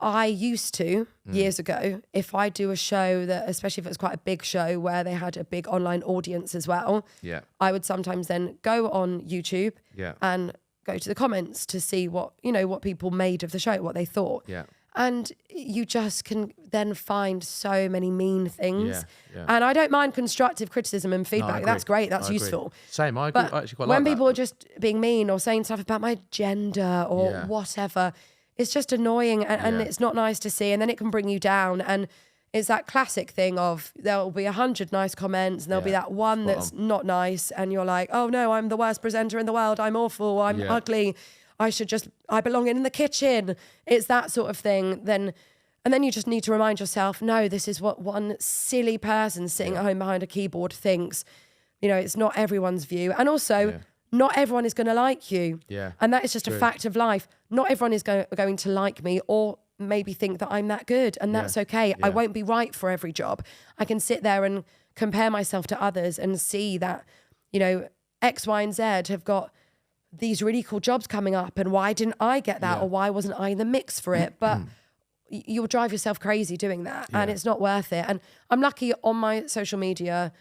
I used to, years ago, if I do a show that, especially if it's quite a big show where they had a big online audience as well, I would sometimes then go on YouTube and go to the comments to see what people made of the show, what they thought. And you just can then find so many mean things. Yeah. And I don't mind constructive criticism and No, I feedback. agree. That's great. That's I agree. useful. Same. I agree. But I actually quite when like people that. are just being mean or saying stuff about my gender or whatever, it's just annoying and it's not nice to see. And then it can bring you down. And it's that classic thing of there'll be 100 nice comments and there'll be that one that's not nice. And you're like, oh no, I'm the worst presenter in the world. I'm awful. I'm ugly. I belong in the kitchen. It's that sort of thing. And then you just need to remind yourself, no, this is what one silly person sitting at home behind a keyboard thinks. You know, it's not everyone's view. And also, not everyone is going to like you. Yeah. And that is just a fact of life. Not everyone is going to like me or maybe think that I'm that good. And that's okay. Yeah. I won't be right for every job. I can sit there and compare myself to others and see that, you know, X, Y, and Z have got these really cool jobs coming up. And why didn't I get that? Or why wasn't I in the mix for it? But you'll drive yourself crazy doing that. And it's not worth it. And I'm lucky on my social media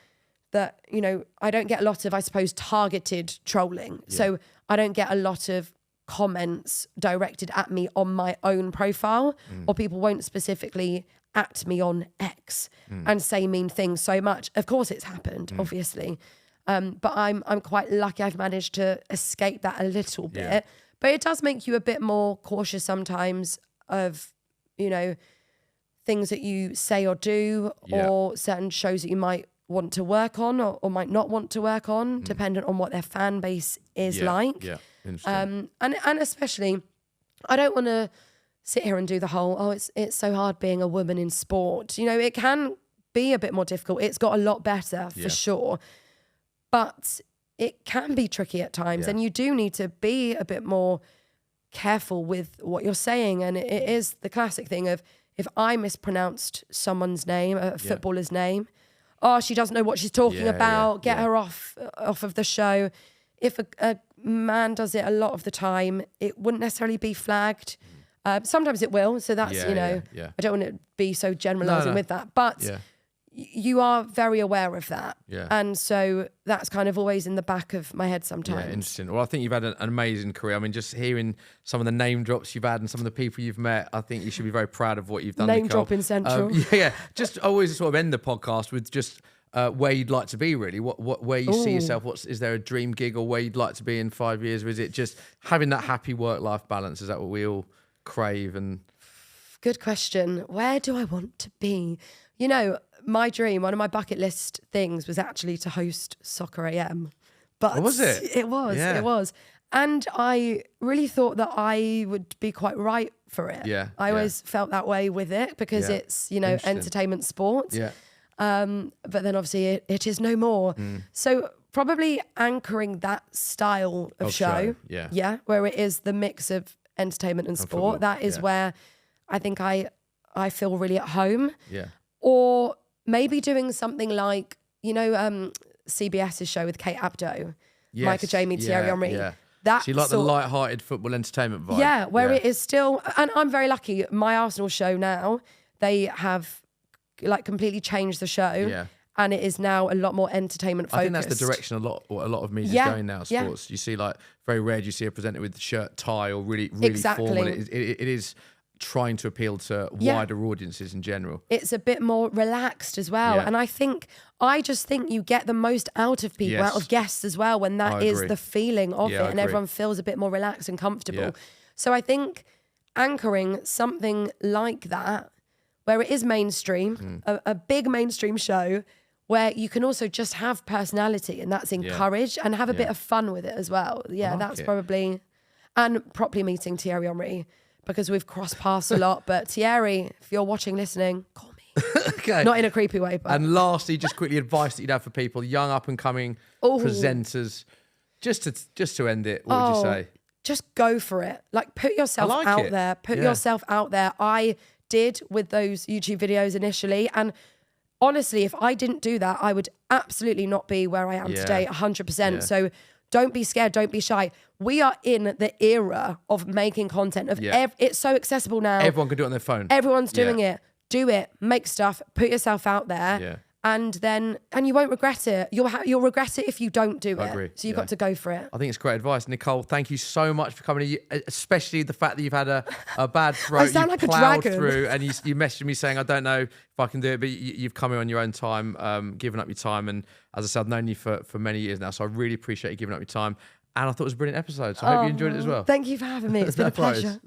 that, you know, I don't get a lot of, I suppose, targeted trolling. So I don't get a lot of comments directed at me on my own profile, or people won't specifically at me on X and say mean things so much. Of course it's happened, obviously. But I'm quite lucky I've managed to escape that a little bit. But it does make you a bit more cautious sometimes of, you know, things that you say or do, or certain shows that you might want to work on or might not want to work on, dependent on what their fan base is like. Yeah, interesting. And especially, I don't want to sit here and do the whole, oh, it's so hard being a woman in sport. You know, it can be a bit more difficult. It's got a lot better for sure. But it can be tricky at times, and you do need to be a bit more careful with what you're saying. And it is the classic thing of, if I mispronounced someone's name, a footballer's name, oh, she doesn't know what she's talking about, get her off of the show. If a man does it a lot of the time, it wouldn't necessarily be flagged. Sometimes it will, so that's, you know, I don't want to be so generalising with that. But you are very aware of that. Yeah. And so that's kind of always in the back of my head sometimes. Yeah, interesting. Well, I think you've had an amazing career. I mean, just hearing some of the name drops you've had and some of the people you've met, I think you should be very proud of what you've done, Name Nicole. dropping central. Just always sort of end the podcast with just where you'd like to be, really. Where you see yourself. Is there a dream gig or where you'd like to be in 5 years? Or is it just having that happy work-life balance? Is that what we all crave? And good question. Where do I want to be? You know, my dream, one of my bucket list things was actually to host Soccer AM. But was it? It was. And I really thought that I would be quite right for it. Yeah. I always felt that way with it because it's, you know, entertainment sport. Yeah. But then obviously it is no more. So probably anchoring that style of show. Yeah. Where it is the mix of entertainment and sport. Football. That is where I think I feel really at home. Yeah. Or maybe doing something like, you know, CBS's show with Kate Abdo, Micah Jamie, Thierry Henry. Yeah. That So you like the light-hearted football entertainment vibe? Yeah, where it is still, and I'm very lucky. My Arsenal show now, they have like completely changed the show. Yeah. And it is now a lot more entertainment focused. I think that's the direction a lot of media is going now. Sports, you see, like very rare do you see a presenter with shirt, tie, or really formal. It is trying to appeal to wider audiences in general. It's a bit more relaxed as well. And I just think you get the most out of people, out of guests as well, when that is the feeling of it, and everyone feels a bit more relaxed and comfortable. So I think anchoring something like that, where it is mainstream, a big mainstream show, where you can also just have personality, and that's encouraged, and have a bit of fun with it as well. Yeah, that's probably, and properly meeting Thierry Henry, because we've crossed paths a lot. But Thierry, if you're watching, listening, call me. Okay. Not in a creepy way. But. And lastly, just quickly, advice that you'd have for people, young up and coming presenters, just to end it, what would you say? Just go for it. Like, put yourself out there. Put yourself out there. I did with those YouTube videos initially, and honestly, if I didn't do that, I would absolutely not be where I am today, 100%. So don't be scared, don't be shy. We are in the era of making content. It's so accessible now. Everyone can do it on their phone. Everyone's doing it. Do it, make stuff, put yourself out there, and you won't regret it. You'll regret it if you don't do it. I agree. So you've got to go for it. I think it's great advice. Nicole, thank you so much for coming, especially the fact that you've had a bad throat. I sound like a plowed dragon. through, and you messaged me saying, I don't know if I can do it, but you've come in on your own time, given up your time. And as I said, I've known you for many years now, so I really appreciate you giving up your time. And I thought it was a brilliant episode, so I hope you enjoyed it as well. Thank you for having me. It's been a pleasure.